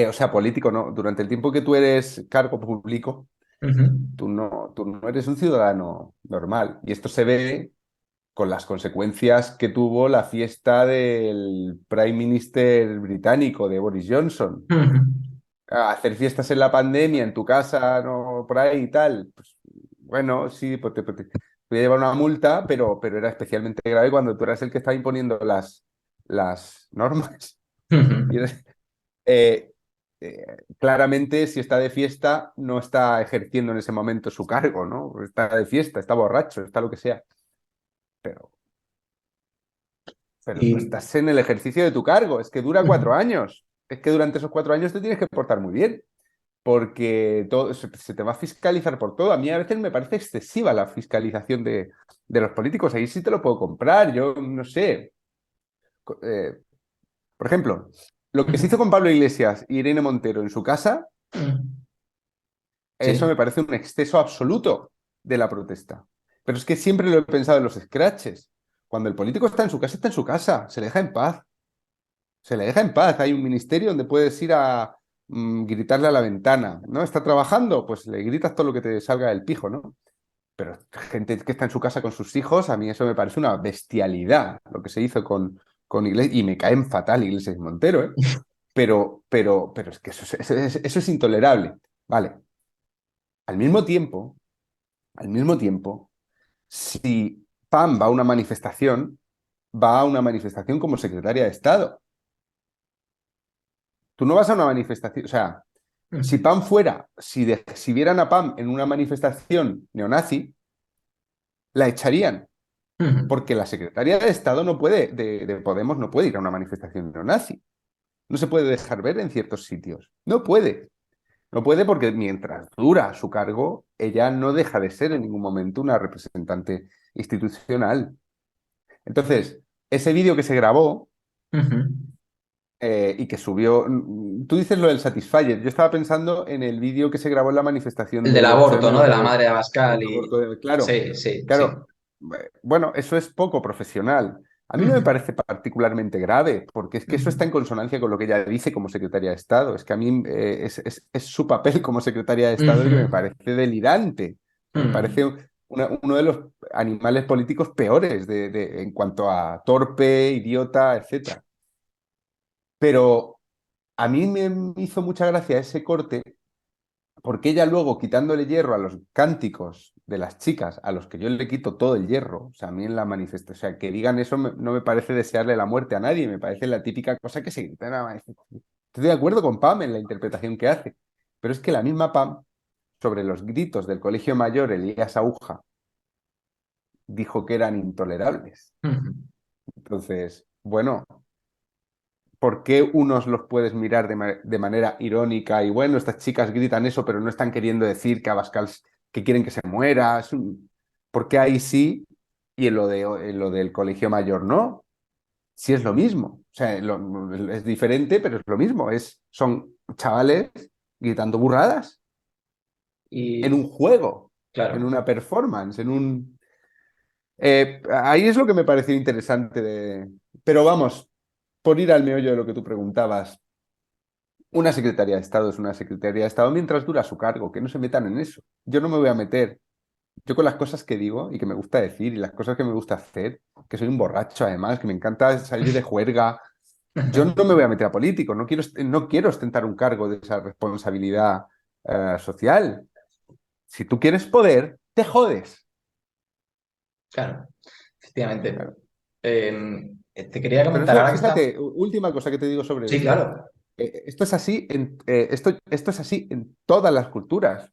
o sea, político no, durante el tiempo que tú eres cargo público, Ujú. tú no eres un ciudadano normal. Y esto se ve con las consecuencias que tuvo la fiesta del Prime Minister británico, de Boris Johnson. Ujú. Hacer fiestas en la pandemia, en tu casa, no, por ahí y tal. Pues, bueno, sí, te voy a llevar una multa, pero era especialmente grave cuando tú eras el que estaba imponiendo las normas. Y Ujú. eres- claramente, si está de fiesta, no está ejerciendo en ese momento su cargo, ¿no? Está de fiesta, está borracho, está lo que sea. Pero, pero tú Y, estás en el ejercicio de tu cargo, es que dura ujú. 4 años. Es que durante esos 4 años te tienes que portar muy bien, porque todo, se te va a fiscalizar por todo. A mí a veces me parece excesiva la fiscalización de los políticos. Ahí sí te lo puedo comprar. Yo no sé. Eh, por ejemplo, lo que se hizo con Pablo Iglesias y Irene Montero en su casa, eso Sí. me parece un exceso absoluto de la protesta. Pero es que siempre lo he pensado en los scratches. Cuando el político está en su casa, se le deja en paz. Se le deja en paz. Hay un ministerio donde puedes ir a gritarle a la ventana. ¿No? ¿Está trabajando? Pues le gritas todo lo que te salga del pijo, ¿no? Pero gente que está en su casa con sus hijos, a mí eso me parece una bestialidad lo que se hizo con Iglesias. Y me caen fatal Iglesias y Montero, ¿eh? Pero es que eso es intolerable. Vale. Al mismo tiempo, al mismo tiempo, si Pam va a una manifestación como secretaria de Estado. Tú no vas a una manifestación, o sea, si Ujú. Pam fuera, si vieran a Pam en una manifestación neonazi, la echarían, Ujú. porque la secretaria de Estado no puede, de Podemos no puede ir a una manifestación neonazi. No se puede dejar ver en ciertos sitios. No puede. No puede porque mientras dura su cargo, ella no deja de ser en ningún momento una representante institucional. Entonces, ese vídeo que se grabó Ujú. y que subió, tú dices lo del Satisfyer, yo estaba pensando en el vídeo que se grabó en la manifestación El del del 8M, aborto, ¿no? lo De que la madre de Abascal del y... aborto, claro, Sí, sí, sí. claro, bueno, eso es poco profesional. A mí no me Ujú. parece particularmente grave, porque es que eso Ujú. está en consonancia con lo que ella dice como secretaria de Estado. Es que a mí es su papel como secretaria de Estado el que me Ujú. parece delirante. Me parece Ujú. uno de los animales políticos peores en cuanto a torpe, idiota, etcétera. Pero a mí me hizo mucha gracia ese corte porque ella luego quitándole hierro a los cánticos de las chicas, a los que yo le quito todo el hierro, o sea, a mí en la manifestación, o sea, que digan eso no me parece desearle la muerte a nadie, me parece la típica cosa que se grita en la manifestación. Estoy de acuerdo con Pam en la interpretación que hace, pero es que la misma Pam, sobre los gritos del Colegio Mayor Elías Aúja, dijo que eran intolerables. Ujú. Entonces, bueno, ¿por qué unos los puedes mirar de manera irónica y bueno, estas chicas gritan eso, pero no están queriendo decir que Abascal que quieren que se muera? ¿Por qué ahí sí y en lo del colegio mayor no? Sí es lo mismo. O sea, es diferente, pero es lo mismo. Son chavales gritando burradas en Y un juego, en claro. una performance, ahí es lo que me pareció interesante Pero vamos, por ir al meollo de lo que tú preguntabas. Una secretaria de Estado es una secretaria de Estado mientras dura su cargo, que no se metan en eso. Yo no me voy a meter. Yo con las cosas que digo y que me gusta decir y las cosas que me gusta hacer, que soy un borracho además, que me encanta salir de juerga, yo no me voy a meter a político, no quiero ostentar un cargo de esa responsabilidad social. Si tú quieres poder, te jodes. Claro, efectivamente. Claro. te quería Pero comentar, eso, ahora que está... fíjate, última cosa que te digo sobre Sí, esto. claro. Esto es así en todas las culturas.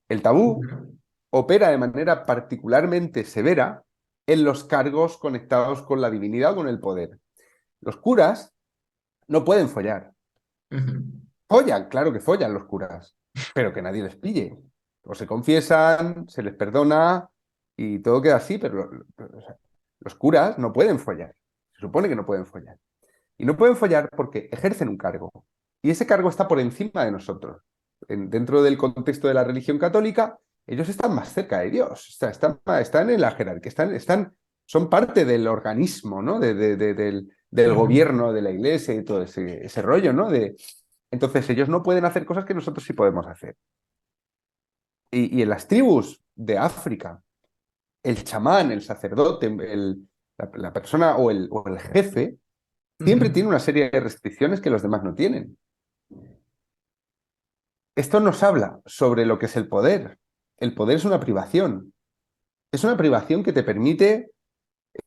El tabú Ujú, opera de manera particularmente severa en los cargos conectados con la divinidad o con el poder. Los curas no pueden follar. ujú, Follan, claro que follan los curas, pero que nadie les pille. O se confiesan, se les perdona y todo queda así, pero o sea, los curas no pueden follar. Se supone que no pueden follar. Y no pueden follar porque ejercen un cargo. Y ese cargo está por encima de nosotros. Dentro del contexto de la religión católica, ellos están más cerca de Dios, están en la jerarquía, son parte del organismo, ¿no? Del ujú, gobierno de la iglesia y todo ese rollo, ¿no? Entonces ellos no pueden hacer cosas que nosotros sí podemos hacer. Y en las tribus de África, el chamán, el sacerdote, la persona o el jefe, siempre ujú, tiene una serie de restricciones que los demás no tienen. Esto nos habla sobre lo que es el poder. El poder es una privación. Es una privación que te permite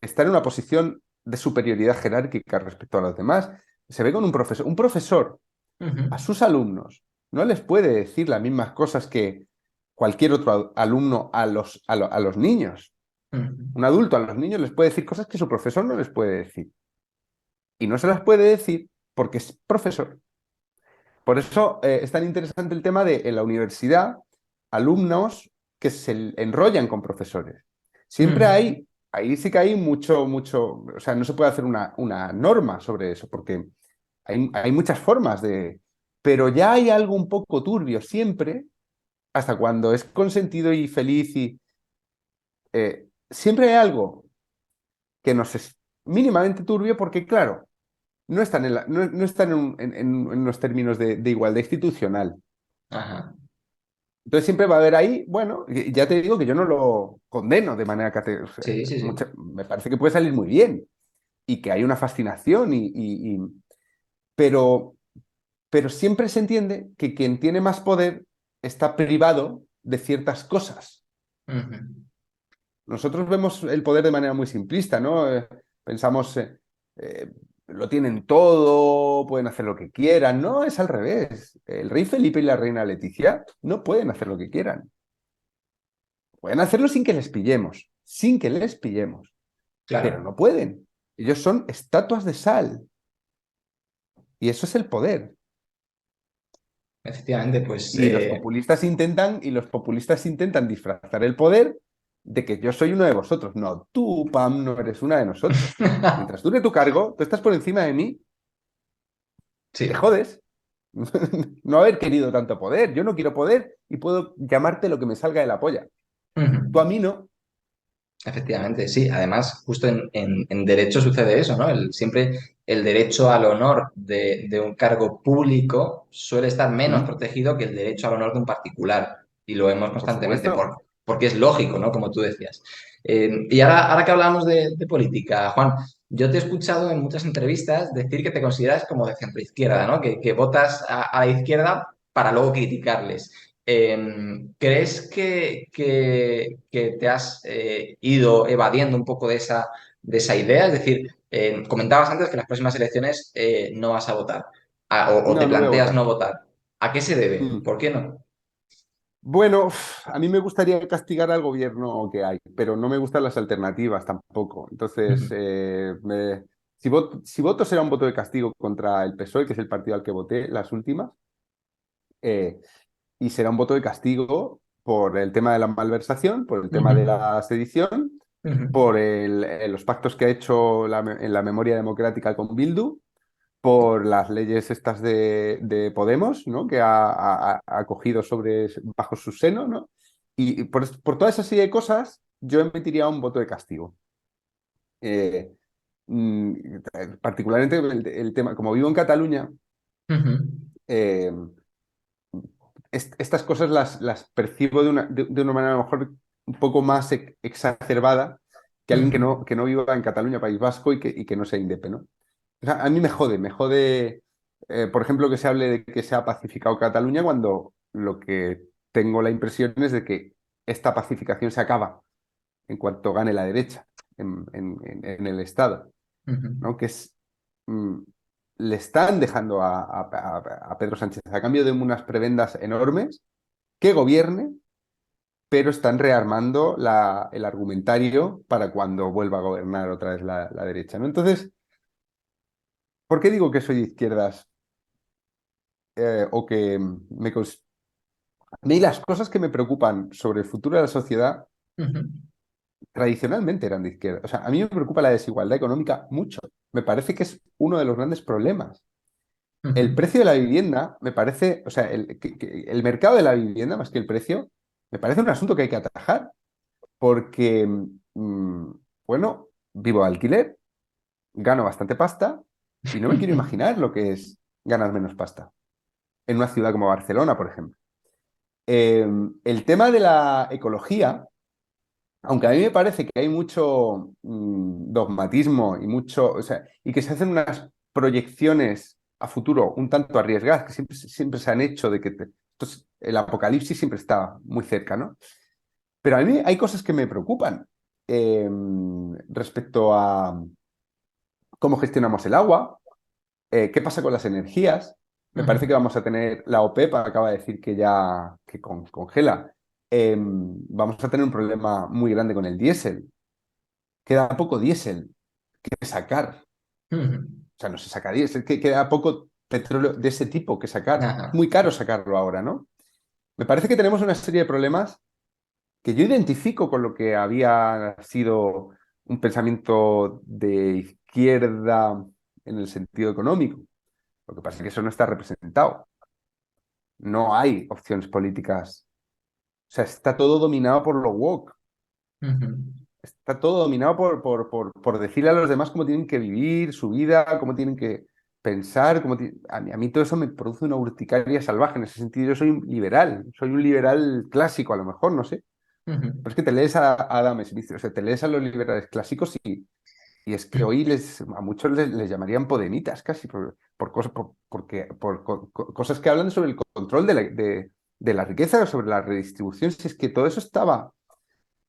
estar en una posición de superioridad jerárquica respecto a los demás. Se ve con un profesor. Un profesor ujú, a sus alumnos no les puede decir las mismas cosas que cualquier otro alumno a los niños. ujú. Un adulto a los niños les puede decir cosas que su profesor no les puede decir. Y no se las puede decir porque es profesor. Por eso es tan interesante el tema de en la universidad, alumnos que se enrollan con profesores. Siempre Ujú, ahí sí que hay mucho, o sea, no se puede hacer una norma sobre eso, porque hay muchas formas pero ya hay algo un poco turbio siempre, hasta cuando es consentido y feliz siempre hay algo que nos es mínimamente turbio porque, claro, no están en unos términos de igualdad institucional. ajá. Entonces siempre va a haber ahí, bueno, y ya te digo que yo no lo condeno de manera categórica. O sea, Sí, sí, sí. me parece que puede salir muy bien y que hay una fascinación, pero, pero siempre se entiende que quien tiene más poder está privado de ciertas cosas. Ujú. Nosotros vemos el poder de manera muy simplista, ¿no? Pensamos, eh, lo tienen todo, pueden hacer lo que quieran. No, es al revés. El rey Felipe y la reina Leticia no pueden hacer lo que quieran. Pueden hacerlo sin que les pillemos, pero Claro, no pueden. Ellos son estatuas de sal y eso es el poder. efectivamente, pues Y los populistas intentan disfrazar el poder de que yo soy uno de vosotros. No, tú, Pam, no eres una de nosotros. Mientras dure tu cargo, tú estás por encima de mí y te sí. jodes. No haber querido tanto poder. Yo no quiero poder y puedo llamarte lo que me salga de la polla. Ujú. Tú a mí no. Efectivamente, sí. Además, justo en derecho sucede eso, ¿no? Siempre el derecho al honor de un cargo público suele estar menos ¿Mm? protegido que el derecho al honor de un particular. Y lo vemos Por constantemente supuesto. porque es lógico, ¿no? Como tú decías. Y ahora que hablamos de política, Juan, yo te he escuchado en muchas entrevistas decir que te consideras como de centroizquierda, ¿no? Que votas a la izquierda para luego criticarles. ¿Crees que te has ido evadiendo un poco de esa idea? Es decir, comentabas antes que en las próximas elecciones no vas a votar o te No, no voy a planteas no votar. votar. ¿A qué se debe? Mm. ¿Por qué no? Bueno, a mí me gustaría castigar al gobierno que hay, pero no me gustan las alternativas tampoco. Entonces, Ujú, si voto será un voto de castigo contra el PSOE, que es el partido al que voté las últimas, eh, y será un voto de castigo por el tema de la malversación, por el tema ujú, de la sedición, ujú, por los pactos que ha hecho en la memoria democrática con Bildu, por las leyes estas de Podemos, ¿no? Que ha cogido bajo su seno, ¿no? Y por toda esa serie de cosas, yo emitiría un voto de castigo. Eh, mm, Particularmente el tema, como vivo en Cataluña, ujú, eh, estas cosas las percibo de una manera a lo mejor un poco más exacerbada que alguien ujú. que no viva en Cataluña, País Vasco, y que no sea indepe, ¿no? O sea, a mí me jode, por ejemplo, que se hable de que se ha pacificado Cataluña cuando lo que tengo la impresión es de que esta pacificación se acaba en cuanto gane la derecha en el Estado. Ujú, ¿no? Que es, mm, le están dejando a Pedro Sánchez a cambio de unas prebendas enormes que gobierne, pero están rearmando el argumentario para cuando vuelva a gobernar otra vez la derecha, ¿no? Entonces, ¿por qué digo que soy de izquierdas? O que a mí las cosas que me preocupan sobre el futuro de la sociedad ujú, tradicionalmente eran de izquierda. O sea, a mí me preocupa la desigualdad económica mucho. Me parece que es uno de los grandes problemas. El ujú, precio de la vivienda me parece, o sea, el mercado de la vivienda más que el precio, me parece un asunto que hay que atajar porque, mm, bueno, vivo de alquiler, gano bastante pasta y no me quiero imaginar lo que es ganar menos pasta en una ciudad como Barcelona, por ejemplo. El tema de la ecología, aunque a mí me parece que hay mucho dogmatismo y mucho, o sea, y que se hacen unas proyecciones a futuro un tanto arriesgadas, que siempre se han hecho de que entonces, el apocalipsis siempre está muy cerca, ¿no? Pero a mí hay cosas que me preocupan respecto a cómo gestionamos el agua, qué pasa con las energías. Me ujú, parece que vamos a tener, la OPEP acaba de decir que ya que congela. Vamos a tener un problema muy grande con el diésel. Queda poco diésel que sacar. ujú. O sea, no se saca diésel, que queda poco petróleo de ese tipo que sacar. Es Ajá. muy caro sacarlo ahora, ¿no? Me parece que tenemos una serie de problemas que yo identifico con lo que había sido un pensamiento de izquierda en el sentido económico. Lo que pasa es que eso no está representado. No hay opciones políticas. O sea, está todo dominado por lo woke. Ujú, Está todo dominado por decirle a los demás cómo tienen que vivir su vida, cómo tienen que pensar. A mí todo eso me produce una urticaria salvaje. En ese sentido, yo soy un liberal clásico, a lo mejor, no sé. ujú. Pero es que te lees a Adam Smith, o sea, te lees a los liberales clásicos y es que hoy a muchos les llamarían podemitas casi por cosas que hablan sobre el control de la riqueza, sobre la redistribución. Si es que todo eso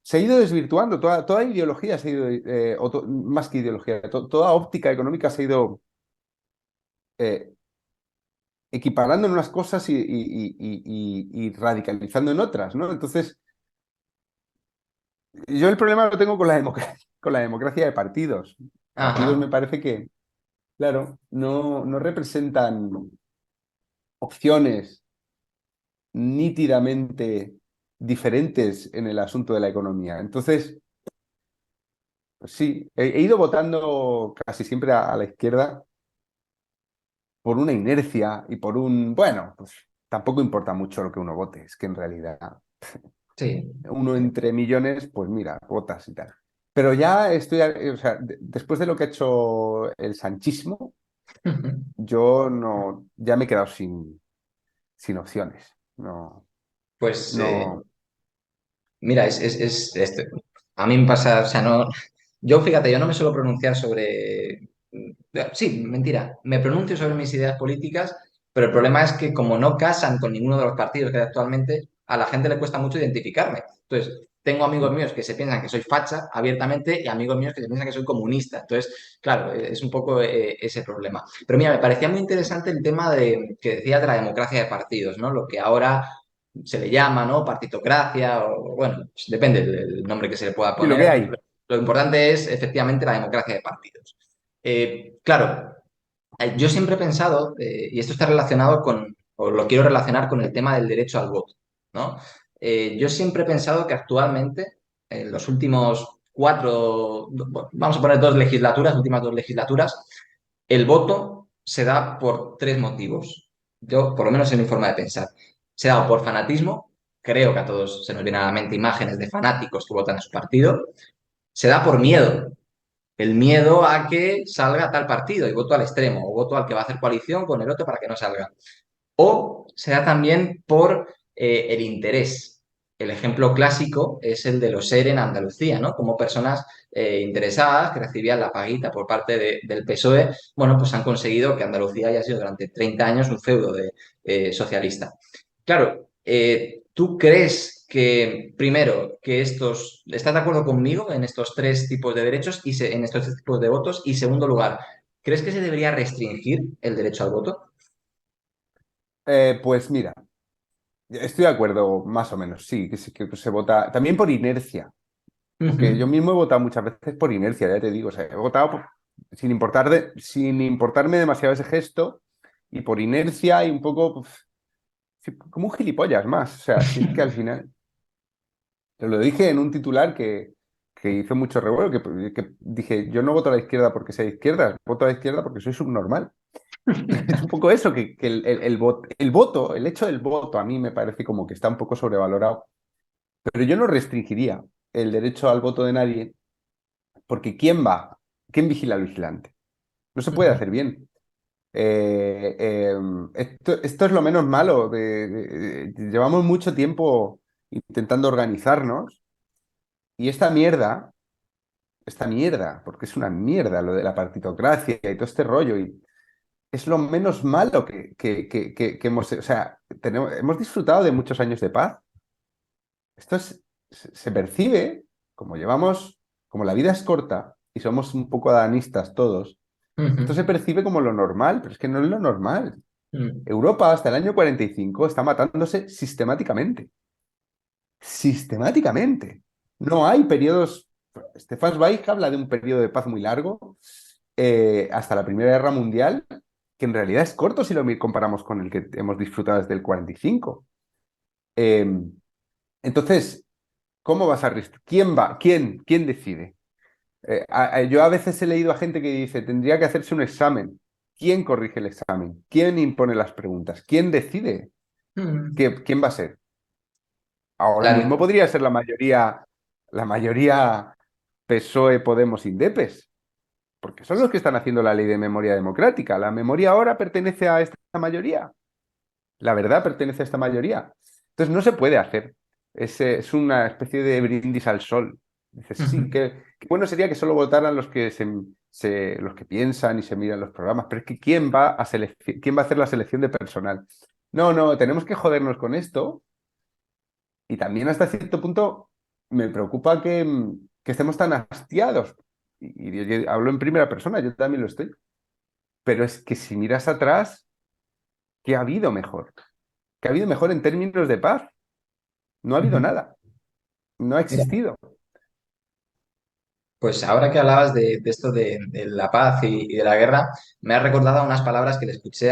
se ha ido desvirtuando, toda ideología se ha ido, más que ideología, toda óptica económica se ha ido eh, equiparando en unas cosas y radicalizando en otras, ¿no? Entonces, yo el problema lo tengo con la democracia, con la democracia de partidos. Partidos me Ajá. parece que, claro, no representan opciones nítidamente diferentes en el asunto de la economía. Entonces, pues sí, he ido votando casi siempre a la izquierda por una inercia y bueno, pues tampoco importa mucho lo que uno vote, es que en realidad Sí. uno Sí. entre millones, pues mira, votas y tal. Pero ya estoy, o sea, después de lo que ha hecho el sanchismo, Ujú. yo no, ya me he quedado sin opciones. No, Pues no. mira, a mí me pasa, o sea, no, yo fíjate, yo no me suelo pronunciar sobre, sí, mentira, me pronuncio sobre mis ideas políticas, pero el problema es que como no casan con ninguno de los partidos que hay actualmente, a la gente le cuesta mucho identificarme. Entonces, tengo amigos míos que se piensan que soy facha abiertamente y amigos míos que se piensan que soy comunista. Entonces, claro, es un poco ese problema. Pero mira, me parecía muy interesante el tema que decías de la democracia de partidos, ¿no? Lo que ahora se le llama, ¿no? Partitocracia, o bueno, pues depende del nombre que se le pueda Y lo que poner. hay. Lo importante es efectivamente la democracia de partidos. Claro, yo siempre he pensado, y esto está relacionado o lo quiero relacionar con el tema del derecho al voto, ¿no? Yo siempre he pensado que actualmente, en los últimos vamos a poner 2 legislaturas, últimas 2 legislaturas, el voto se da por 3 motivos. Yo, por lo menos en mi forma de pensar. Se da por fanatismo, creo que a todos se nos vienen a la mente imágenes de fanáticos que votan a su partido. Se da por miedo, el miedo a que salga tal partido y voto al extremo, o voto al que va a hacer coalición con el otro para que no salga. O se da también por el interés. El ejemplo clásico es el de los ERE en Andalucía, ¿no? Como personas interesadas que recibían la paguita por parte del PSOE, bueno, pues han conseguido que Andalucía haya sido durante 30 años un feudo socialista. Claro, ¿tú crees que, primero, que ¿estás de acuerdo conmigo en estos tres tipos de derechos y en estos tres tipos de votos? Y segundo lugar, ¿crees que se debería restringir el derecho al voto? Pues mira, estoy de acuerdo más o menos, sí, que se vota también por inercia, porque yo Ujú, mismo he votado muchas veces por inercia, ya te digo, o sea, he votado sin importarme demasiado ese gesto y por inercia y un poco pues, sí, como un gilipollas más, o sea, si es que al final, te lo dije en un titular que hizo mucho revuelo, que dije, yo no voto a la izquierda porque sea de izquierda, voto a la izquierda porque soy subnormal. Es un poco eso, que el voto, el hecho del voto a mí me parece como que está un poco sobrevalorado, pero yo no restringiría el derecho al voto de nadie, porque ¿quién va? ¿Quién vigila al vigilante? No se puede ujú, hacer bien. Esto es lo menos malo. Llevamos mucho tiempo intentando organizarnos y esta mierda, porque es una mierda lo de la partitocracia y todo este rollo, y es lo menos malo que hemos, o sea, hemos disfrutado de muchos años de paz. Esto se percibe, como llevamos, como la vida es corta y somos un poco adanistas todos, esto se ujú, percibe como lo normal, pero es que no es lo normal. ujú. Europa hasta el año 45 está matándose sistemáticamente. Sistemáticamente. No hay periodos. Stefan Zweig habla de un periodo de paz muy largo, hasta la Primera Guerra Mundial, que en realidad es corto si lo comparamos con el que hemos disfrutado desde el 45. Eh, entonces, ¿cómo vas a restringir? ¿Quién va? ¿Quién decide? Yo a veces he leído a gente que dice, tendría que hacerse un examen. ¿Quién corrige el examen? ¿Quién impone las preguntas? ¿Quién decide Mm. quién va a ser? Ahora mismo Claro. podría ser la mayoría PSOE, Podemos, Indepes, porque son los que están haciendo la ley de memoria democrática. La memoria ahora pertenece a esta mayoría. La verdad pertenece a esta mayoría. Entonces no se puede hacer. Es una especie de brindis al sol. Dices, sí, Ujú. qué bueno sería que solo votaran los que piensan y se miran los programas, pero es que ¿quién va a hacer la selección de personal? No, no, tenemos que jodernos con esto. Y también hasta cierto punto me preocupa que estemos tan hastiados. Y yo hablo en primera persona, yo también lo estoy. Pero es que si miras atrás, ¿qué ha habido mejor? ¿Qué ha habido mejor en términos de paz? No ha habido Ujú. nada. No ha Mira, existido. pues ahora que hablabas de esto de la paz y de la guerra, me has recordado unas palabras que le escuché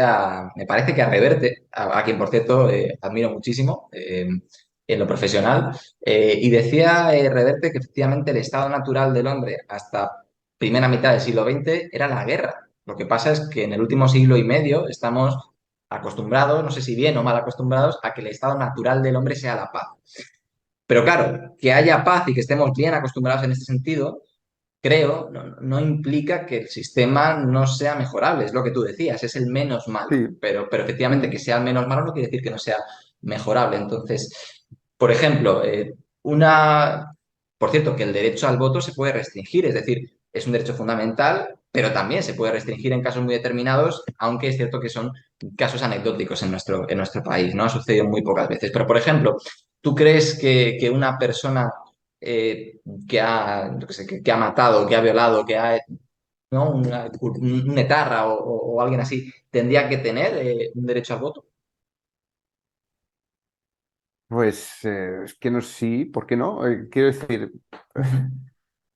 me parece que a Reverte, a quien por cierto admiro muchísimo en lo profesional, y decía Reverte que efectivamente el estado natural del hombre hasta primera mitad del siglo XX era la guerra. Lo que pasa es que en el último siglo y medio estamos acostumbrados, no sé si bien o mal acostumbrados, a que el estado natural del hombre sea la paz. Pero claro, que haya paz y que estemos bien acostumbrados en este sentido creo, no implica que el sistema no sea mejorable, es lo que tú decías, es el menos malo, Sí. pero efectivamente que Mm. sea el menos malo no quiere decir que no sea mejorable. Entonces, por ejemplo, por cierto, que el derecho al voto se puede restringir, es decir, es un derecho fundamental, pero también se puede restringir en casos muy determinados, aunque es cierto que son casos anecdóticos en nuestro país, ¿no? Ha sucedido muy pocas veces. Pero, por ejemplo, ¿tú crees que una persona eh, yo qué sé, que ha matado, que ha violado, ¿no? Un etarra o alguien así, tendría que tener un derecho al voto? Pues es que no, sí, ¿por qué no? Quiero decir,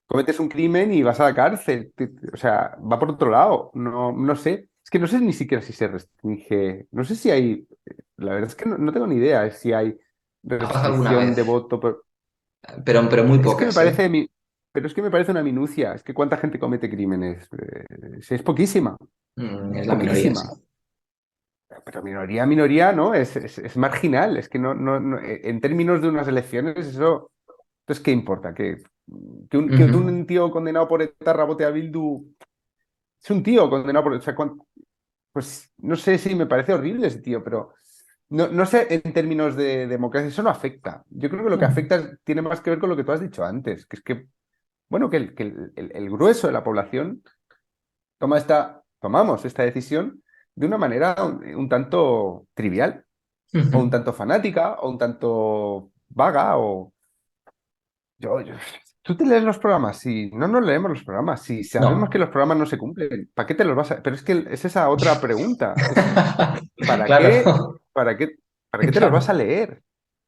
cometes un crimen y vas a la cárcel. O sea, va por otro lado. No, no sé. Es que no sé ni siquiera si se restringe. No sé si hay. La verdad es que no tengo ni idea de si hay Ha pasado alguna restricción vez, de voto. pero muy Es que me pocas, ¿eh? parece. Pero es que me parece una minucia. Es que ¿cuánta gente comete crímenes? Sí, es poquísima. Es Es la minoría, sí. poquísima. Pero minoría, ¿no? Es marginal. Es que en términos de unas elecciones, eso. Entonces, ¿qué importa? Que Ujú, un tío condenado por etarra vote a Bildu. Es un tío condenado por. O sea, pues no sé si me parece horrible ese tío, pero no sé en términos de democracia, eso no afecta. Yo creo que lo que ujú. afecta tiene más que ver con lo que tú has dicho antes, que es que, bueno, que el grueso de la población tomamos esta decisión de una manera un tanto trivial, o un Ujú. tanto fanática, o un tanto. vaga o... yo- ¿Tú te lees los programas? Sí, no nos leemos los programas. Si sabemos No, que los programas no se cumplen, ¿para qué te los vas a...? Pero es que es esa otra pregunta. ¿Para qué, claro, para qué, para qué te los vas a claro, leer?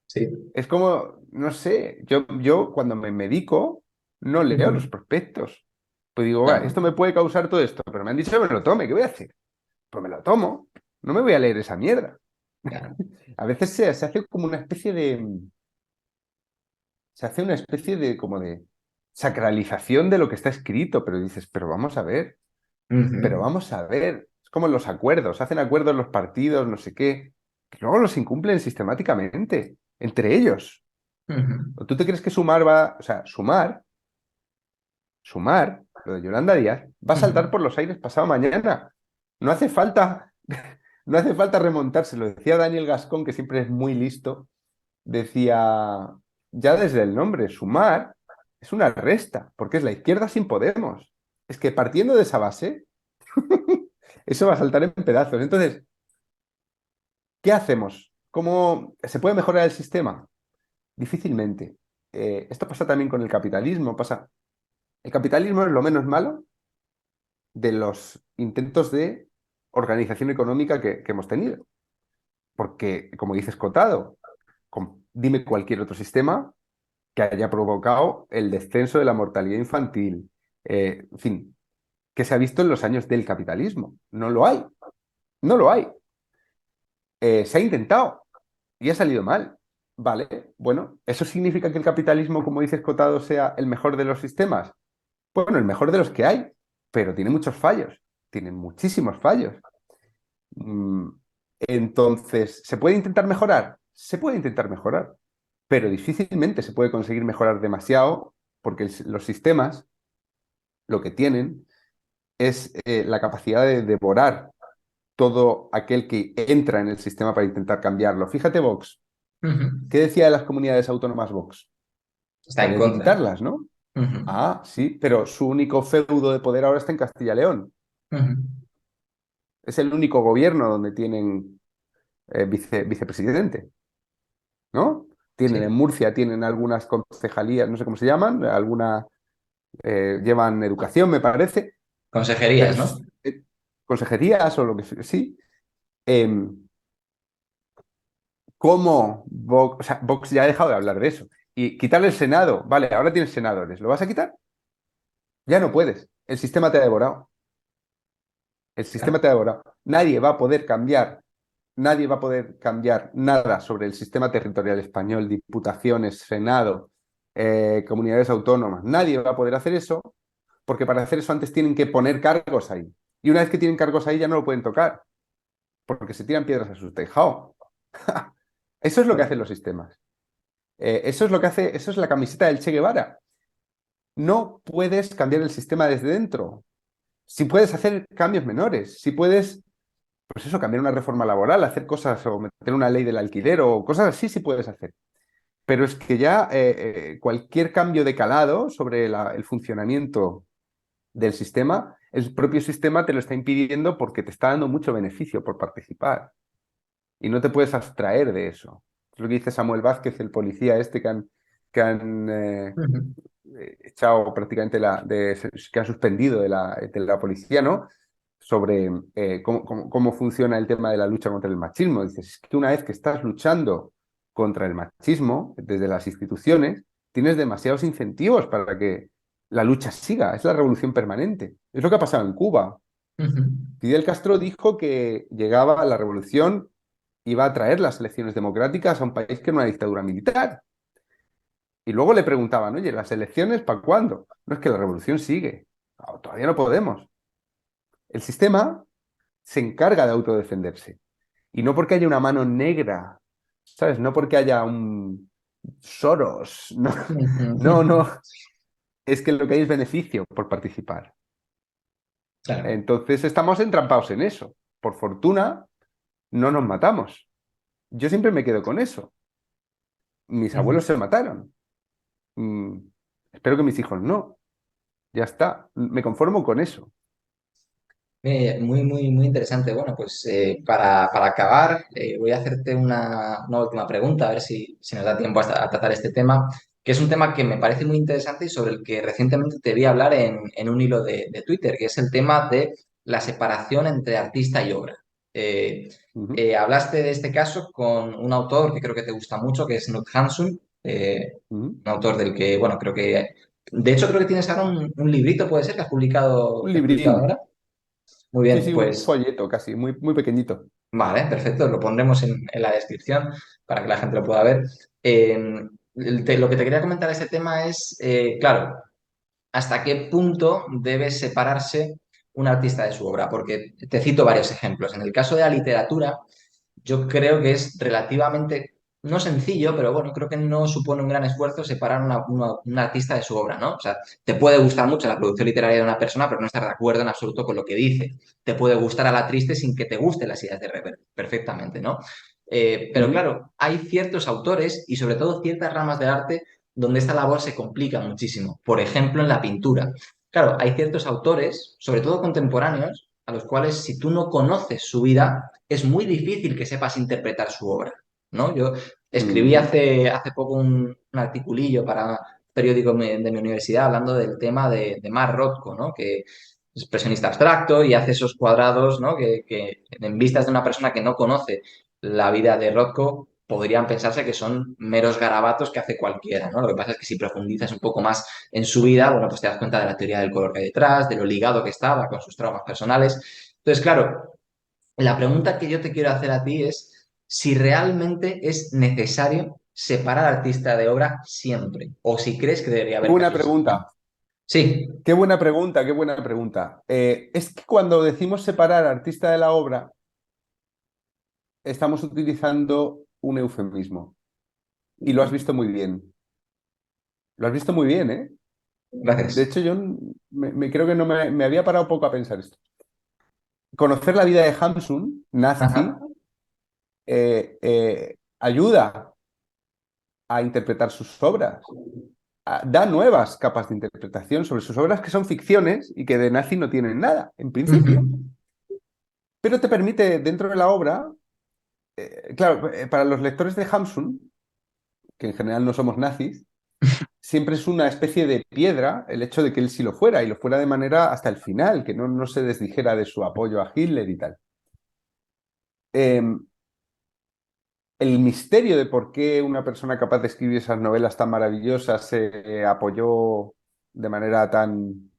sí. Es como, no sé, yo cuando me medico no leo los Ujú. prospectos. Pues digo, "Va, Claro, esto me puede causar todo esto, pero me han dicho que me lo tome, ¿qué voy a hacer? Pues me lo tomo, no me voy a leer esa mierda. claro. A veces se hace como una especie se hace una especie de como de sacralización de lo que está escrito, pero dices, pero Ujú, vamos a ver. Es como los acuerdos, hacen acuerdos los partidos, no sé qué, que luego los incumplen sistemáticamente, entre ellos. ujú, ¿O tú te crees que sumar o sea, sumar, lo de Yolanda Díaz, va a saltar ujú. por los aires pasado mañana? No hace falta, no hace falta remontarse, lo decía Daniel Gascón, que siempre es muy listo, decía, ya desde el nombre, sumar es una resta, porque es la izquierda sin Podemos. Es que partiendo de esa base, eso va a saltar en pedazos. Entonces, ¿qué hacemos? ¿Cómo se puede mejorar el sistema? Difícilmente. Esto pasa también con el capitalismo. El capitalismo es lo menos malo de los intentos de organización económica que hemos tenido. Porque, como dices, Cotado, dime cualquier otro sistema que haya provocado el descenso de la mortalidad infantil, en fin, que se ha visto en los años del capitalismo. No lo hay, no lo hay. Se ha intentado y ha salido mal. Vale, bueno, ¿eso significa que el capitalismo, como dices, Cotado, sea el mejor de los sistemas? Bueno, el mejor de los que hay, pero tiene muchos fallos, tiene muchísimos fallos. Mm, Entonces, ¿se puede intentar mejorar? Se puede intentar mejorar, pero difícilmente se puede conseguir mejorar demasiado porque los sistemas lo que tienen es la capacidad de devorar todo aquel que entra en el sistema para intentar cambiarlo. Fíjate, Vox, Ujú. ¿qué decía de las comunidades autónomas Vox? Está Que en había que contra. quitarlas, ¿no? Ujú, Ah, sí, pero su único feudo de poder ahora está en Castilla y León. ujú. Es el único gobierno donde tienen vicepresidente, ¿no? Tienen en Sí. Murcia, tienen algunas concejalías, no sé cómo se llaman, llevan educación, me parece, pero Consejerías, ¿no? consejerías o lo que sea, sí. Em, ¿Cómo Vox, o sea, Vox ya ha dejado de hablar de eso? Y quitarle el Senado, vale, ahora tienes senadores, ¿lo vas a quitar? Ya no puedes, el sistema te ha devorado, el sistema Claro. te ha devorado. Nadie va a poder cambiar nada sobre el sistema territorial español, diputaciones, Senado, comunidades autónomas. Nadie va a poder hacer eso porque para hacer eso antes tienen que poner cargos ahí. Y una vez que tienen cargos ahí ya no lo pueden tocar porque se tiran piedras a su tejado. Eso es lo que hacen los sistemas. Eso es lo que hace, eso es la camiseta del Che Guevara. No puedes cambiar el sistema desde dentro. Si puedes hacer cambios menores, si puedes, pues eso, cambiar una reforma laboral, hacer cosas o meter una ley del alquiler o cosas así, sí puedes hacer. Pero es que ya cualquier cambio de calado sobre el funcionamiento del sistema, el propio sistema te lo está impidiendo porque te está dando mucho beneficio por participar y no te puedes abstraer de eso. Es lo que dice Samuel Vázquez, el policía este que han Ujú. echado prácticamente que han suspendido de la policía, ¿no? Sobre cómo funciona el tema de la lucha contra el machismo. Dices, es que una vez que estás luchando contra el machismo desde las instituciones, tienes demasiados incentivos para que la lucha siga. Es la revolución permanente. Es lo que ha pasado en Cuba. Ujú. Fidel Castro dijo que llegaba la revolución, iba a traer las elecciones democráticas a un país que era una dictadura militar. Y luego le preguntaban, oye, ¿las elecciones para cuándo? No, es que la revolución sigue. "Ah, todavía no podemos. El sistema se encarga de autodefenderse. Y no porque haya una mano negra, ¿sabes? No porque haya un Soros. No, no, Ujú. no. Es que lo que hay es beneficio por participar. Claro. Entonces estamos entrampados en eso. Por fortuna, no nos matamos. Yo siempre me quedo con eso. Mis Ujú. abuelos se mataron. Mm, Espero que mis hijos no. Ya está. Me conformo con eso. Muy interesante. Bueno, pues para acabar, voy a hacerte una última pregunta, a ver si nos da tiempo a tratar este tema, que es un tema que me parece muy interesante y sobre el que recientemente te vi hablar en un hilo de Twitter, que es el tema de la separación entre artista y obra. Eh, Ujú, Hablaste de este caso con un autor que creo que te gusta mucho, que es Knut Hamsun, ujú. un autor del que, bueno, creo que... De hecho, creo que tienes ahora un librito, puede ser, Un que has publicado librín. ahora. Muy Sí, bien, sí, un pues folleto casi, muy pequeñito. vale, perfecto, lo pondremos en la descripción para que la gente lo pueda ver. Lo que te quería comentar de este tema es, claro, hasta qué punto debe separarse un artista de su obra, porque te cito varios ejemplos. En el caso de la literatura, yo creo que es relativamente, no sencillo, pero bueno, creo que no supone un gran esfuerzo separar un artista de su obra, ¿no? O sea, te puede gustar mucho la producción literaria de una persona, pero no estar de acuerdo en absoluto con lo que dice. Te puede gustar a la triste sin que te gusten las ideas de Rever, perfectamente, ¿no? Pero Ujú. claro, hay ciertos autores y sobre todo ciertas ramas del arte donde esta labor se complica muchísimo. Por ejemplo, en la pintura. Claro, hay ciertos autores, sobre todo contemporáneos, a los cuales si tú no conoces su vida, es muy difícil que sepas interpretar su obra, ¿no? Yo escribí Ujú. hace poco un articulillo para un periódico de mi universidad hablando del tema de Mark Rothko, ¿no? Que es expresionista abstracto y hace esos cuadrados, ¿no? Que en vistas de una persona que no conoce la vida de Rothko podrían pensarse que son meros garabatos que hace cualquiera, ¿no? Lo que pasa es que si profundizas un poco más en su vida, bueno, pues te das cuenta de la teoría del color que hay detrás, de lo ligado que estaba con sus traumas personales. Entonces, claro, la pregunta que yo te quiero hacer a ti es si realmente es necesario separar artista de obra siempre, o si crees que debería Qué haber buena casos de excepción. pregunta, Sí. qué buena pregunta, qué buena pregunta. Es que cuando decimos separar artista de la obra, estamos utilizando un eufemismo. Y lo has visto muy bien. Lo has visto muy bien, ¿eh? De Gracias. hecho, yo creo que no me había parado poco a pensar esto. Conocer la vida de Hamsun, Ajá. nazi, ayuda a interpretar sus obras. Da nuevas capas de interpretación sobre sus obras que son ficciones y que de nazi no tienen nada, en principio. Ujú. Pero te permite, dentro de la obra, claro, para los lectores de Hamsun, que en general no somos nazis, siempre es una especie de piedra el hecho de que él sí lo fuera, y lo fuera de manera hasta el final, que no se desdijera de su apoyo a Hitler y tal. Eh, el misterio de por qué una persona capaz de escribir esas novelas tan maravillosas se apoyó de manera tan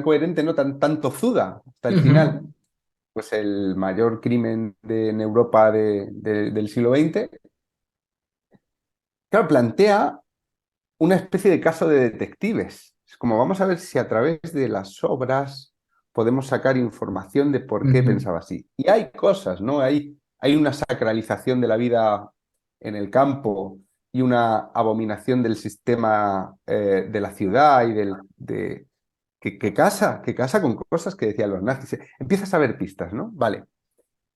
coherente, ¿no? Tan tozuda hasta el final, Ujú. pues el mayor crimen en Europa del siglo XX, claro, plantea una especie de caso de detectives. Es como vamos a ver si a través de las obras podemos sacar información de por qué Ujú. pensaba así. Y hay cosas, ¿no? Hay una sacralización de la vida en el campo y una abominación del sistema de la ciudad y que casa con cosas que decían los nazis. Empiezas a ver pistas, ¿no? Vale.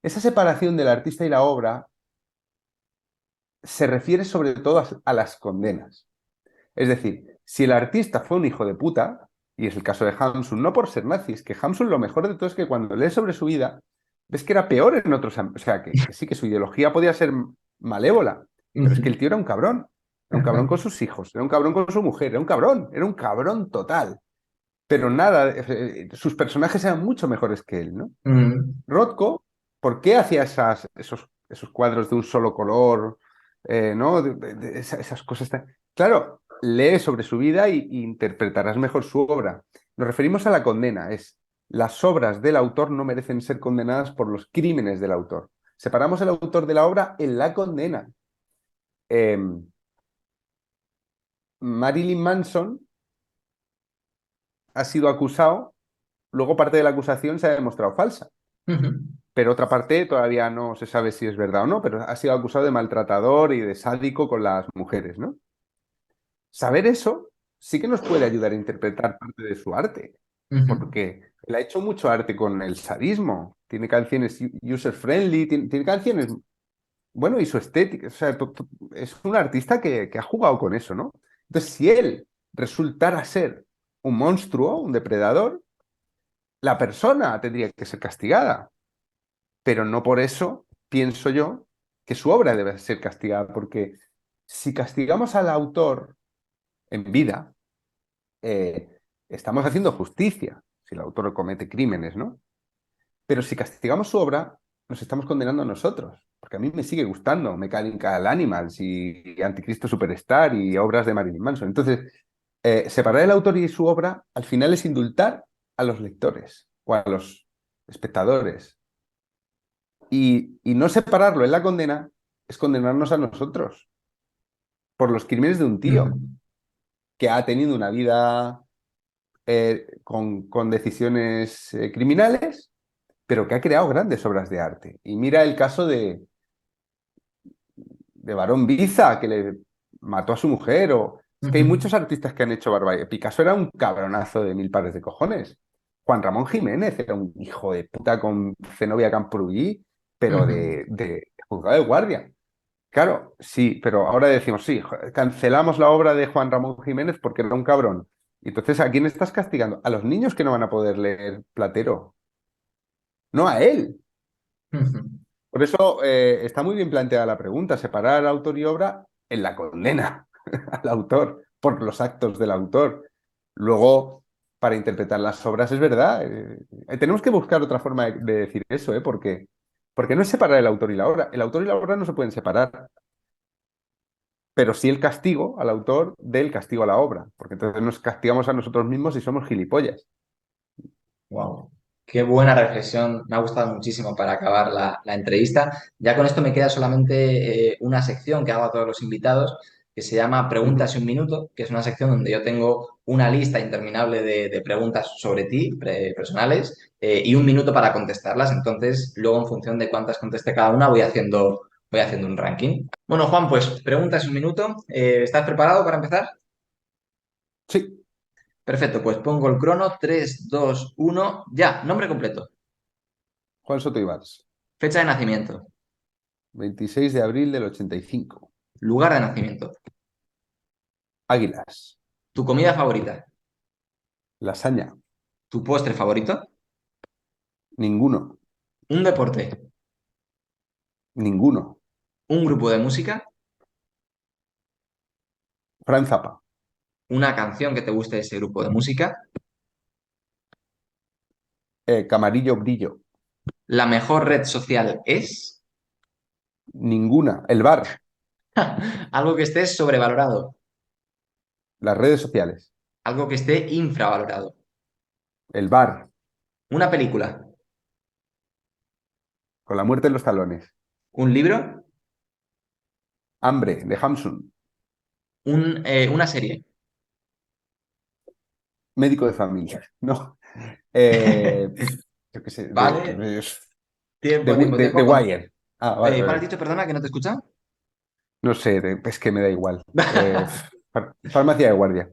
Esa separación del artista y la obra se refiere sobre todo a las condenas. Es decir, si el artista fue un hijo de puta, y es el caso de Hamsun, no por ser nazi, es que Hamsun lo mejor de todo es que cuando lees sobre su vida, ves que era peor en otros ámbitos. O sea, que sí que su ideología podía ser malévola, pero es que el Ujú. tío era un cabrón. Era un cabrón con sus hijos, era un cabrón con su mujer, era un cabrón total. Pero nada, sus personajes eran mucho mejores que él, ¿no? Ujú. Rothko, ¿por qué hacía esos cuadros de un solo color? ¿No? Esas cosas. Claro, lee sobre su vida y interpretarás mejor su obra. Nos referimos a la condena, es las obras del autor no merecen ser condenadas por los crímenes del autor. Separamos el autor de la obra en la condena. Eh, Marilyn Manson ha sido acusado, luego parte de la acusación se ha demostrado falsa. Ujú. Pero otra parte todavía no se sabe si es verdad o no, pero ha sido acusado de maltratador y de sádico con las mujeres, ¿no? Saber eso sí que nos puede ayudar a interpretar parte de su arte, Ujú. porque él ha hecho mucho arte con el sadismo, tiene canciones user-friendly, tiene canciones, bueno, y su estética, o sea, es un artista que ha jugado con eso, ¿no? Entonces, si él resultara ser un monstruo, un depredador, la persona tendría que ser castigada, pero no por eso pienso yo que su obra debe ser castigada, porque si castigamos al autor en vida, estamos haciendo justicia, si el autor comete crímenes, ¿no? Pero si castigamos su obra, nos estamos condenando a nosotros, porque a mí me sigue gustando Mechanical Animals y Anticristo Superstar y obras de Marilyn Manson. Entonces, separar el autor y su obra al final es indultar a los lectores o a los espectadores. Y no separarlo en la condena es condenarnos a nosotros por los crímenes de un tío que ha tenido una vida con decisiones criminales, pero que ha creado grandes obras de arte. Y mira el caso de Barón Biza, que le mató a su mujer, o... Es que hay muchos artistas que han hecho barbaridad. Picasso era un cabronazo de mil pares de cojones. Juan Ramón Jiménez era un hijo de puta con Zenobia Camprubí, pero de juzgado de guardia. Claro, sí, pero ahora decimos, sí, cancelamos la obra de Juan Ramón Jiménez porque era un cabrón. Y entonces, ¿a quién estás castigando? A los niños que no van a poder leer Platero, no a él. Por eso está muy bien planteada la pregunta, separar autor y obra en la condena al autor por los actos del autor. Luego, para interpretar las obras, es verdad, tenemos que buscar otra forma de decir eso, porque no es separar el autor y la obra. El autor y la obra no se pueden separar, pero sí el castigo al autor del castigo a la obra, porque entonces nos castigamos a nosotros mismos y somos gilipollas. Wow, qué buena reflexión. Me ha gustado muchísimo para acabar la entrevista. Ya con esto me queda solamente una sección que hago a todos los invitados, que se llama Preguntas en un minuto, que es una sección donde yo tengo una lista interminable de preguntas sobre ti, personales, y un minuto para contestarlas. Entonces, luego en función de cuántas conteste cada una, voy haciendo un ranking. Bueno, Juan, pues preguntas en un minuto. ¿Estás preparado para empezar? Sí, Perfecto, pues pongo el crono. 3, 2, 1, ya. Nombre completo. Juan Soto Ibars, Fecha de nacimiento. 26 de abril del 85. Lugar de nacimiento. Águilas, Tu comida favorita. lasaña, Tu postre favorito. ninguno, Un deporte. ninguno. Un grupo de música. Frank Zappa, Una canción que te guste de ese grupo de música. Camarillo Brillo, La mejor red social es ninguna. El bar, algo que esté sobrevalorado. las redes sociales, Algo que esté infravalorado. el bar, Una película. con la muerte en los talones, Un libro. hambre, de Hamsun, Una serie. médico de familia, no. Yo qué sé, Vale. de, Tiempo, tiempo, de tiempo. Wire. Ah, vale, ¿Cuál has vale. dicho? Perdona, que no te escucha. No sé, es que me da igual. Farmacia de guardia.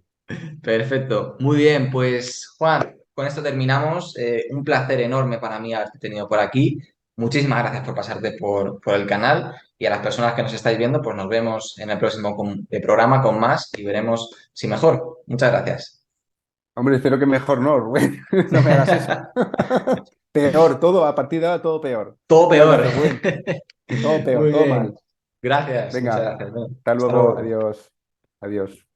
Perfecto. Muy bien, pues Juan, con esto terminamos. Un placer enorme para mí haberte tenido por aquí. Muchísimas gracias por pasarte por el canal y a las personas que nos estáis viendo, pues nos vemos en el próximo programa con más y veremos si mejor. Muchas gracias. Hombre, espero que mejor no, Rubén. No me hagas eso. Peor, todo, a partir de ahora todo peor. Todo No me peor. hagas, Rubén. Todo peor, Muy todo bien. mal. Gracias. Muchas Venga, gracias. hasta Hasta luego, luego. adiós. Adiós.